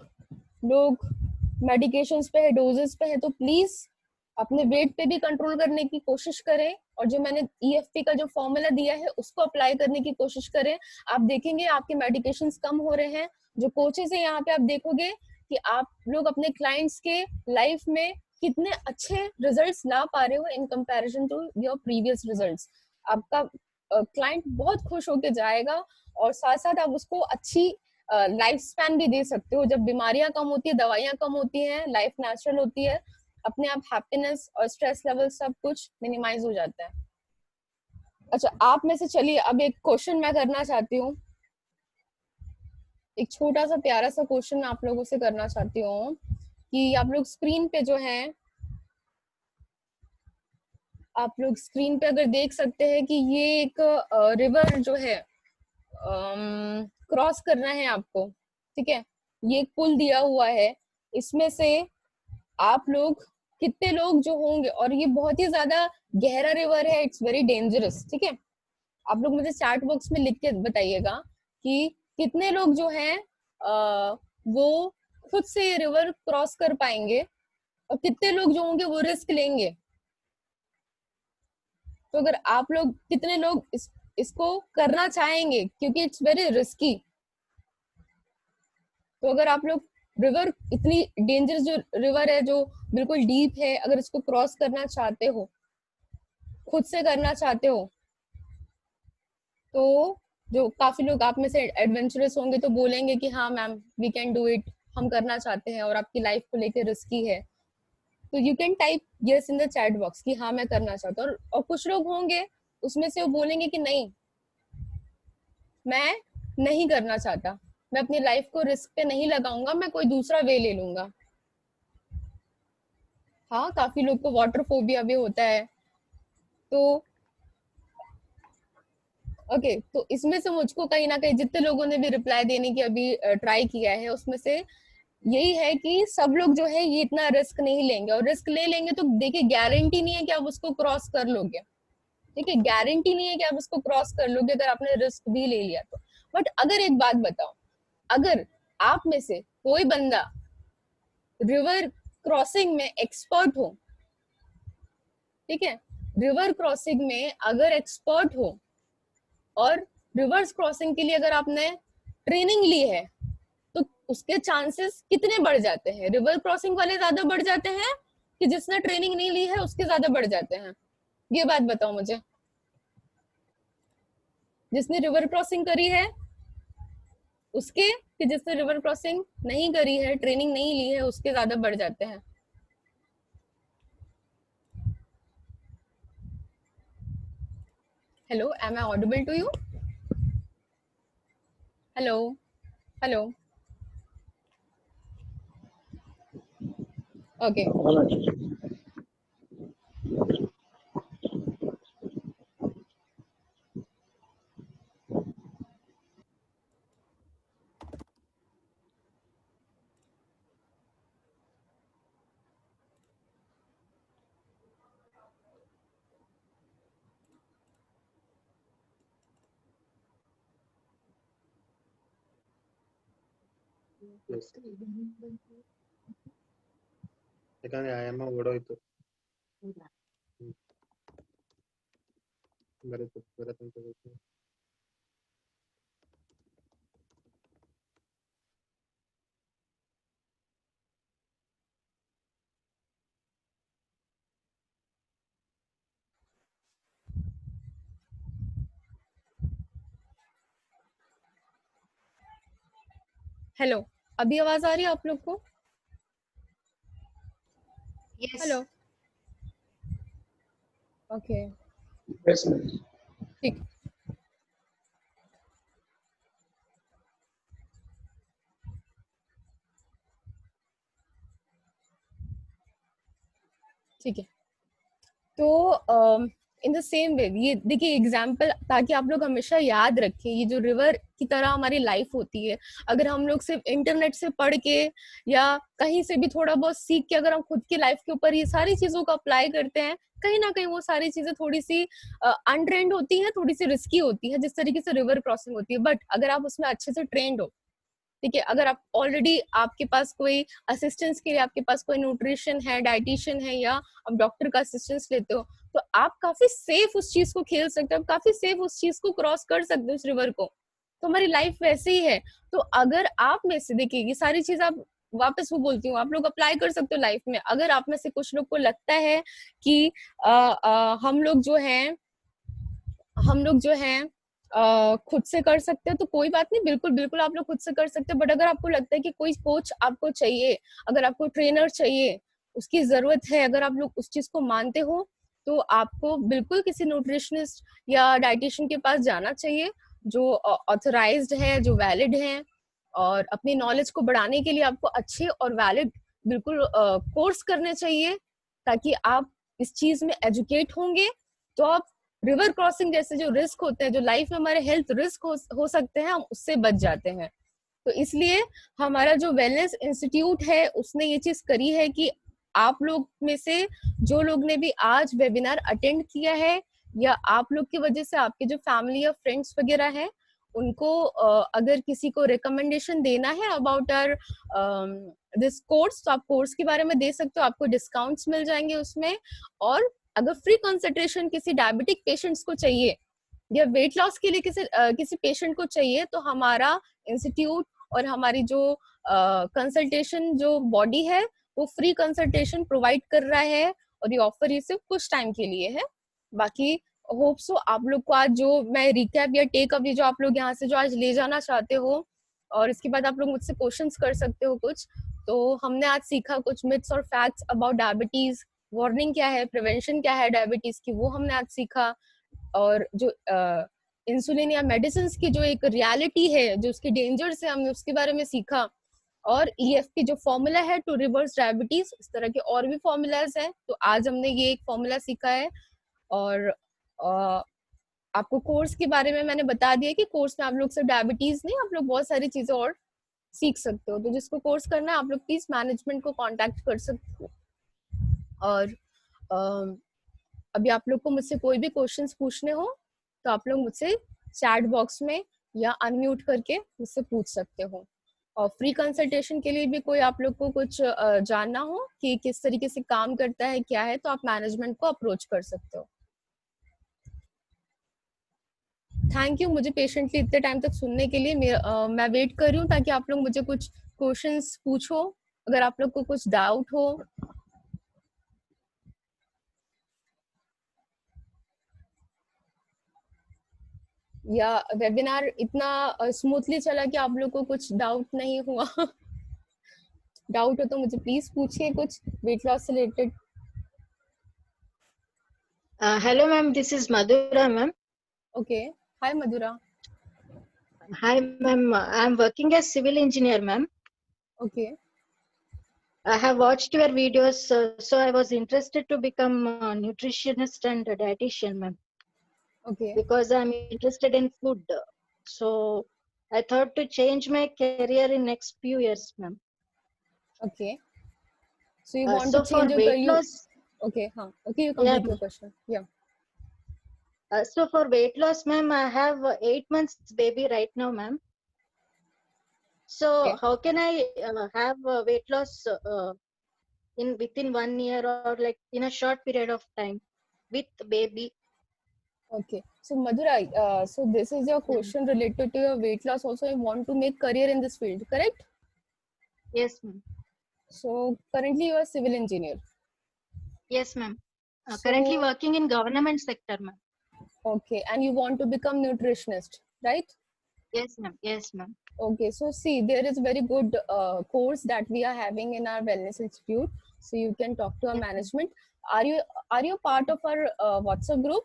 लोग मेडिकेशंस पे है, डोजेस पे है, तो प्लीज अपने वेट पे भी कंट्रोल करने की कोशिश करें, और जो मैंने ईएफपी का जो फॉर्मूला दिया है उसको अप्लाई करने की कोशिश करें। आप देखेंगे आपके मेडिकेशंस कम हो रहे हैं। जो कोचेस है यहाँ पे आप देखोगे कि आप लोग अपने क्लाइंट्स के लाइफ में कितने अच्छे रिजल्ट्स ला पा रहे हो in comparison to your previous results. आपका क्लाइंट बहुत खुश होके जाएगा, और साथ साथ आप उसको अच्छी लाइफ स्पैन भी दे सकते हो। जब बीमारियां कम होती है, दवाइयां कम होती हैं, लाइफ नेचुरल होती है, अपने आप हैप्पीनेस और स्ट्रेस लेवल सब कुछ मिनिमाइज हो जाता है। अच्छा, आप में से चलिए अब एक क्वेश्चन मैं करना चाहती हूँ, एक छोटा सा प्यारा सा क्वेश्चन मैं आप लोगों से करना चाहती हूँ, कि आप लोग स्क्रीन पे जो है, आप लोग स्क्रीन पे अगर देख सकते हैं कि ये एक रिवर जो है क्रॉस करना है आपको, ठीक है, ये एक पुल दिया हुआ है, इसमें से आप लोग कितने लोग जो होंगे, और ये बहुत ही ज्यादा गहरा रिवर है, इट्स वेरी डेंजरस, ठीक है। आप लोग मुझे चैट बॉक्स में लिख के बताइएगा कि कितने लोग जो हैं वो खुद से ये रिवर क्रॉस कर पाएंगे, और कितने लोग जो होंगे वो रिस्क लेंगे। तो अगर आप लोग, कितने लोग इसको करना चाहेंगे, क्योंकि इट्स वेरी रिस्की। तो अगर आप लोग रिवर, इतनी डेंजरस जो रिवर है, जो बिल्कुल डीप है, अगर इसको क्रॉस करना चाहते हो, खुद से करना चाहते हो, तो जो काफी लोग आप में से एडवेंचरस होंगे तो बोलेंगे कि हाँ ma'am we can do it, हम करना चाहते हैं और आपकी लाइफ को लेकर रिस्की है, तो you can type yes in the chat box कि हाँ मैं करना चाहता हूँ। और कुछ लोग होंगे उसमें से वो बोलेंगे कि नहीं, मैं नहीं करना चाहता, मैं अपनी लाइफ को रिस्क पे नहीं लगाऊंगा, मैं कोई दूसरा वे ले लूंगा। हाँ, काफी लोग को वाटर फोबिया भी होता है। तो ओके, तो इसमें से मुझको कहीं ना कहीं जितने लोगों ने भी रिप्लाई देने की अभी ट्राई किया है उसमें से यही है कि सब लोग जो है ये इतना रिस्क नहीं लेंगे, और रिस्क ले लेंगे तो देखिए गारंटी नहीं है कि आप उसको क्रॉस कर लोगे। ठीक है, गारंटी नहीं है कि आप उसको क्रॉस कर लोगे अगर आपने रिस्क भी ले लिया तो। बट अगर एक बात बताओ, अगर आप में से कोई बंदा रिवर क्रॉसिंग में एक्सपर्ट हो, ठीक है, रिवर क्रॉसिंग में अगर एक्सपर्ट हो और रिवर्स क्रॉसिंग के लिए अगर आपने ट्रेनिंग ली है, तो उसके चांसेस कितने बढ़ जाते हैं? रिवर क्रॉसिंग वाले ज्यादा बढ़ जाते हैं कि जिसने ट्रेनिंग नहीं ली है उसके ज्यादा बढ़ जाते हैं? ये बात बताओ मुझे। जिसने रिवर क्रॉसिंग करी है उसके, कि जिसने रिवर क्रॉसिंग नहीं करी है, ट्रेनिंग नहीं ली है, उसके ज्यादा बढ़ जाते हैं? Hello, am I audible to you? Hello, hello. Okay, ಯಾಕಂದ್ರೆ ಆಯಮ್ಮ ಓಡೋಯ್ತು ಬರತ್ತಂತ ಗೊತ್ತು. हेलो, अभी आवाज आ रही है आप लोग को? Yes. Hello, okay, Yes, ma'am. ठीक, ठीक है। तो इन द सेम वे ये देखिए एग्जाम्पल, ताकि आप लोग हमेशा याद रखें, ये जो रिवर की तरह हमारी लाइफ होती है, अगर हम लोग सिर्फ इंटरनेट से पढ़ के या कहीं से भी थोड़ा बहुत सीख के अगर हम खुद की लाइफ के ऊपर ये सारी चीजों को अप्लाई करते हैं, कहीं ना कहीं वो सारी चीजें थोड़ी सी अनट्रेंड होती है, थोड़ी सी रिस्की होती है, जिस तरीके से रिवर क्रॉसिंग होती है। बट अगर आप उसमें अच्छे से ट्रेंड हो, ठीक है, अगर आप ऑलरेडी आपके पास कोई असिस्टेंस के लिए आपके पास कोई न्यूट्रिशन है, डाइटिशियन है, या आप डॉक्टर का असिस्टेंस लेते हो, तो आप काफी सेफ उस चीज को खेल सकते हो, काफी सेफ उस चीज को क्रॉस कर सकते हो, उस रिवर को। तो हमारी लाइफ वैसे ही है। तो अगर आप में से देखिए ये सारी चीज आप, वापस वो बोलती हूँ, आप लोग अप्लाई कर सकते हो लाइफ में। अगर आप में से कुछ लोग को लगता है कि हम लोग जो हैं खुद से कर सकते हैं, तो कोई बात नहीं, बिल्कुल बिल्कुल आप लोग खुद से कर सकते हैं। बट अगर आपको लगता है कि कोई कोच आपको चाहिए, अगर आपको ट्रेनर चाहिए, उसकी जरूरत है, अगर आप लोग उस चीज को मानते हो, तो आपको बिल्कुल किसी न्यूट्रिशनिस्ट या डाइटिशियन के पास जाना चाहिए, जो ऑथराइज्ड है, जो वैलिड है। और अपनी नॉलेज को बढ़ाने के लिए आपको अच्छे और वैलिड बिल्कुल कोर्स करने चाहिए, ताकि आप इस चीज में एजुकेट होंगे, तो आप रिवर क्रॉसिंग जैसे जो रिस्क होते हैं, जो लाइफ में हमारे हेल्थ रिस्क हो सकते हैं, हम उससे बच जाते हैं। तो इसलिए हमारा जो वेलनेस इंस्टीट्यूट है उसने ये चीज करी है कि आप लोग में से जो लोग ने भी आज वेबिनार अटेंड किया है, या आप लोग की वजह से आपके जो फैमिली या फ्रेंड्स वगैरह हैं, उनको अगर किसी को रिकमेंडेशन देना है अबाउट आवर दिस कोर्स, तो आप कोर्स के बारे में दे सकते हो, आपको डिस्काउंट्स मिल जाएंगे उसमें। और अगर फ्री कंसल्टेशन किसी डायबिटिक पेशेंट्स को चाहिए, या वेट लॉस के लिए किसी पेशेंट को चाहिए, तो हमारा इंस्टीट्यूट और हमारी जो कंसल्टेशन जो बॉडी है वो फ्री कंसल्टेशन प्रोवाइड कर रहा है, और ये ऑफर ये सिर्फ कुछ टाइम के लिए है। बाकी होप सो आप लोग को आज जो मैं रिकैप या टेक अवे जो आप लोग यहाँ से जो आज ले जाना चाहते हो, और इसके बाद आप लोग मुझसे क्वेश्चंस कर सकते हो कुछ। तो हमने आज सीखा कुछ मिथ्स और फैक्ट्स अबाउट डायबिटीज, वार्निंग क्या है, प्रिवेंशन क्या है डायबिटीज की, वो हमने आज सीखा। और जो इंसुलिन या मेडिसिन की जो एक रियलिटी है, जो उसके डेंजर्स है, हमने उसके बारे में सीखा। और ईएफपी जो फॉर्मूला है टू रिवर्स डायबिटीज, इस तरह के और भी फॉर्मूलाज हैं, तो आज हमने ये एक फॉर्मूला सीखा है। और आपको कोर्स के बारे में मैंने बता दिया कि कोर्स में आप लोग सिर्फ डायबिटीज नहीं, आप लोग बहुत सारी चीजें और सीख सकते हो। तो जिसको कोर्स करना है आप लोग प्लीज मैनेजमेंट को कांटेक्ट कर सकते हो। और अभी आप लोग को मुझसे कोई भी क्वेश्चंस पूछने हो तो आप लोग मुझसे चैट बॉक्स में या अनम्यूट करके मुझसे पूछ सकते हो। और फ्री कंसल्टेशन के लिए भी कोई आप लोग को कुछ जानना हो कि किस तरीके से काम करता है क्या है, तो आप मैनेजमेंट को अप्रोच कर सकते हो। थैंक यू मुझे पेशेंटली इतने टाइम तक सुनने के लिए। मैं वेट कर रही हूँ ताकि आप लोग मुझे कुछ क्वेश्चंस पूछो, अगर आप लोग को कुछ डाउट हो। या वेबिनार इतना स्मूथली चला कि आप लोग को कुछ डाउट नहीं हुआ। डाउट हो तो मुझे प्लीज पूछिए कुछ वेट लॉस से related. Hello, ma'am. This is Madhura, ma'am. Okay, hi Mathura. Hi, ma'am. I'm working as civil engineer, ma'am. Okay, I have watched your videos, so I was interested to become a nutritionist and a dietitian, ma'am, okay, because I'm interested in food. So I thought to change my career in next few years, ma'am. Okay. So you want to So for change your weight career. loss, okay, हाँ, okay, you yeah. Complete your question. या So for weight loss, ma'am, I have 8 months baby right now, ma'am. So Okay. how can I have weight loss in within 1 year or like in a short period of time with baby? Okay, so Madhura, so this is your question related to your weight loss. Also, you want to make career in this field, correct? Yes, ma'am. So currently you are civil engineer. Yes, ma'am. So Currently working in government sector, ma'am. okay, and you want to become nutritionist, right? Yes, ma'am. Yes, ma'am. Okay, so see, there is very good course that we are having in our wellness institute. So you can talk to our Yes, management. Are you part of our WhatsApp group?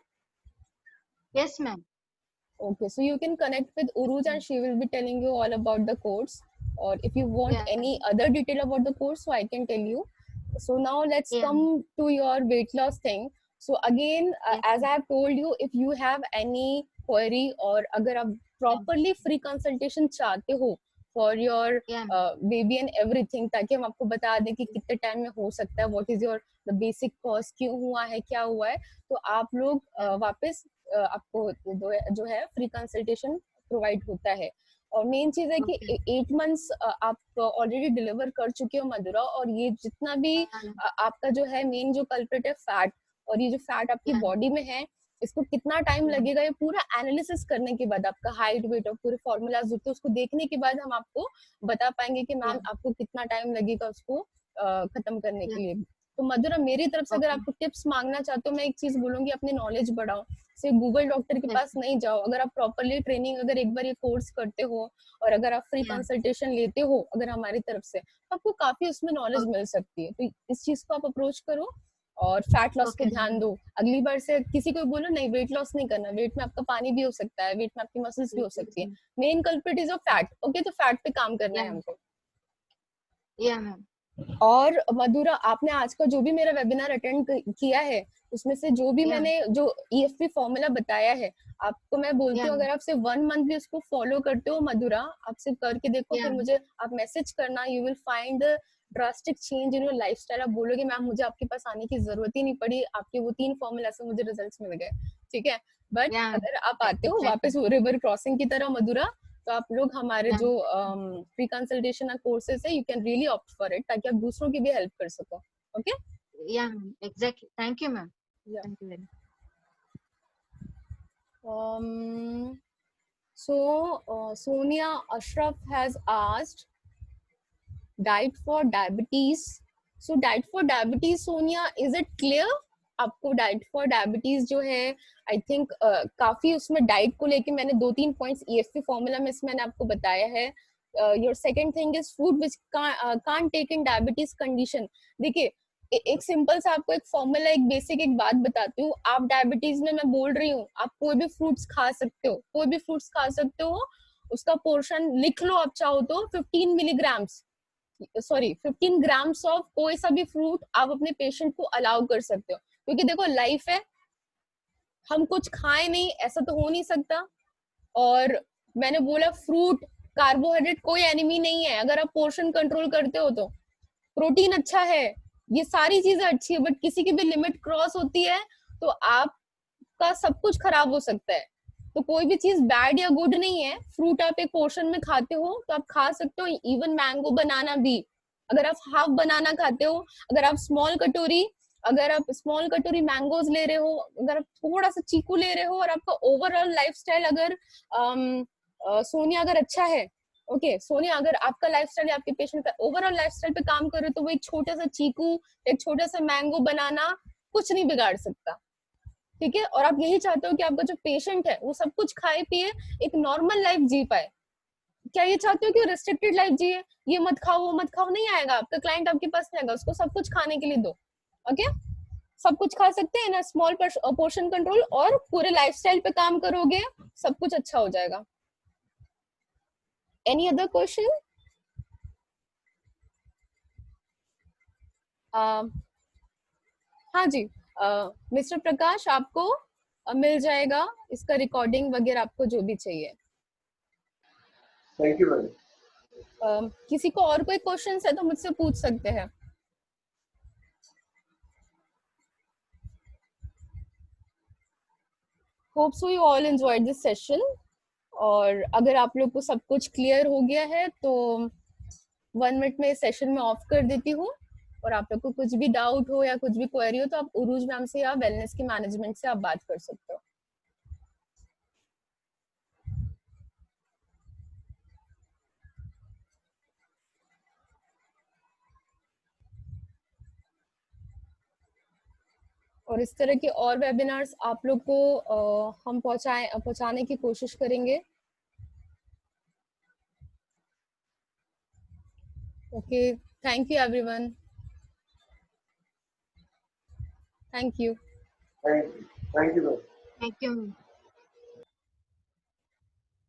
yes, ma'am. Okay, so you can connect with Uruj and she will be telling you all about the course. Or if you want Yeah. any other detail about the course, so I can tell you. So now let's Yeah. come to your weight loss thing. So again, Yes, as I have told you, if you have any query or अगर आप properly free consultation चाहते हो for your yeah, baby and everything, ताकि हम आपको बता दें कि कितने टाइम में हो सकता है, what is your the basic cause, क्यों हुआ है, क्या हुआ है, तो आप लोग वापस आपको जो है फ्री कंसल्टेशन प्रोवाइड होता है। और मेन चीज है कि 8 मंथ्स आप ऑलरेडी डिलीवर कर चुके हो मधुरा, और ये जितना भी आपका जो है मेन जो कल्प्रिट है फैट, और ये जो फैट आपकी बॉडी में है, इसको कितना टाइम लगेगा, ये पूरा एनालिसिस करने के बाद, आपका हाइट वेट और पूरे फॉर्मूलाज होते हैं, उसको देखने के बाद हम आपको बता पाएंगे कि मैम आपको कितना टाइम लगेगा उसको खत्म करने के लिए। तो मधुरा मेरी तरफ से अगर आपको टिप्स मांगना चाहते हो, मैं एक चीज बोलूंगी, अपनी नॉलेज बढ़ाओ, सिर्फ गूगल डॉक्टर के पास नहीं जाओ। अगर आप प्रॉपरली ट्रेनिंग, अगर एक बार ये कोर्स करते हो और अगर आप फ्री कंसल्टेशन लेते हो अगर हमारी तरफ से, तो आपको काफी उसमें नॉलेज मिल सकती है। तो इस चीज को आप अप्रोच करो और फैट लॉस पे ध्यान दो। अगली बार से किसी को बोलो नहीं वेट लॉस नहीं करना, वेट में आपका पानी भी हो सकता है, वेट में आपकी मसल्स भी हो सकती है, main culprit is of fat. Okay, तो फैट पे काम करना है हमको। और मधुरा, आपने आज का जो भी मेरा वेबिनार अटेंड किया है, उसमें से जो भी मैंने जो ईएफपी फॉर्मूला बताया है, आपको मैं बोलती हूँ अगर आप सिर्फ 1 मंथ भी उसको फॉलो करते हो मधुरा, आप सिर्फ करके देखो, फिर मुझे आप मैसेज करना, you will find drastic change in your lifestyle. आप बोलोगे मैम मुझे आपके पास आने की जरूरत ही नहीं पड़ी, आपके वो 3 फॉर्मूला से मुझे रिजल्ट्स मिल गए। ठीक है, बट अगर आप आते हो वापस रिवर क्रॉसिंग की तरह मधुरा, तो आप लोग हमारे जो फ्री कंसल्टेशन कोर्सेज है, you can really opt for it, ताकि आप दूसरों की भी हेल्प कर सको। Okay, yeah, exactly. Thank you, ma'am. Yeah. Thank you very much. So Sonia Ashraf has asked diet for diabetes. So diet for diabetes, Sonia, is it clear? आपको diet for diabetes जो है I think काफी उसमें diet को लेके मैंने 2-3 points EFP formula में मैंने आपको बताया है. Your second thing is food which can't take in diabetes condition. देखिए एक सिंपल सा आपको एक फॉर्मूला, एक बेसिक एक बात बताती हूँ. आप डायबिटीज में मैं बोल रही हूँ आप कोई भी फ्रूट्स खा सकते हो, कोई भी फ्रूट्स खा सकते हो. उसका पोर्शन लिख लो आप चाहो तो 15 मिलीग्राम्स, सॉरी 15 ग्राम्स ऑफ कोई सा भी फ्रूट आप अपने पेशेंट को अलाउ कर सकते हो. क्योंकि देखो लाइफ है, हम कुछ खाए नहीं ऐसा तो हो नहीं सकता. और मैंने बोला फ्रूट, कार्बोहाइड्रेट कोई एनिमी नहीं है अगर आप पोर्शन कंट्रोल करते हो तो. प्रोटीन अच्छा है, ये सारी चीजें अच्छी है, बट किसी की भी लिमिट क्रॉस होती है तो आपका सब कुछ खराब हो सकता है. तो कोई भी चीज बैड या गुड नहीं है. फ्रूट आप एक पोर्शन में खाते हो तो आप खा सकते हो. इवन मैंगो बनाना भी, अगर आप हाफ बनाना खाते हो, अगर आप स्मॉल कटोरी मैंगोज ले रहे हो, अगर आप थोड़ा सा चीकू ले रहे हो और आपका ओवरऑल लाइफस्टाइल अगर सोनिया अगर अच्छा है, ओके सोनिया अगर आपका लाइफस्टाइल, आपके पेशेंट का ओवरऑल लाइफस्टाइल पे काम कर रहे हो तो वो एक छोटा सा चीकू, एक छोटा सा मैंगो बनाना कुछ नहीं बिगाड़ सकता. ठीक है. और आप यही चाहते हो कि आपका जो पेशेंट है वो सब कुछ खाए पिए एक नॉर्मल लाइफ जी पाए. क्या ये चाहते हो कि रिस्ट्रिक्टेड लाइफ जिए, ये मत खाओ वो मत खाओ? नहीं आएगा, आपका क्लाइंट आपके पास नहीं आएगा. उसको सब कुछ खाने के लिए दो. ओके सब कुछ खा सकते हैं ना, स्मॉल पोर्शन कंट्रोल, और पूरे लाइफस्टाइल पे काम करोगे सब कुछ अच्छा हो जाएगा. Any other question? हाँ जी, मिस्टर प्रकाश आपको मिल जाएगा इसका रिकॉर्डिंग वगैरह, आपको जो भी चाहिए. Thank you ma'am. किसी को और कोई क्वेश्चन है तो मुझसे पूछ सकते हैं. Hope so you all enjoyed this session. और अगर आप लोग को सब कुछ क्लियर हो गया है तो 1 मिनट में सेशन में ऑफ कर देती हूँ. और आप लोग को कुछ भी डाउट हो या कुछ भी क्वेरी हो तो आप उरूज मैम से या वेलनेस के मैनेजमेंट से आप बात कर सकते हो. और इस तरह के और वेबिनार्स आप लोग को हम पहुंचाने की कोशिश करेंगे. Okay, thank you everyone. Thank you. Thank you ma'am. Thank you.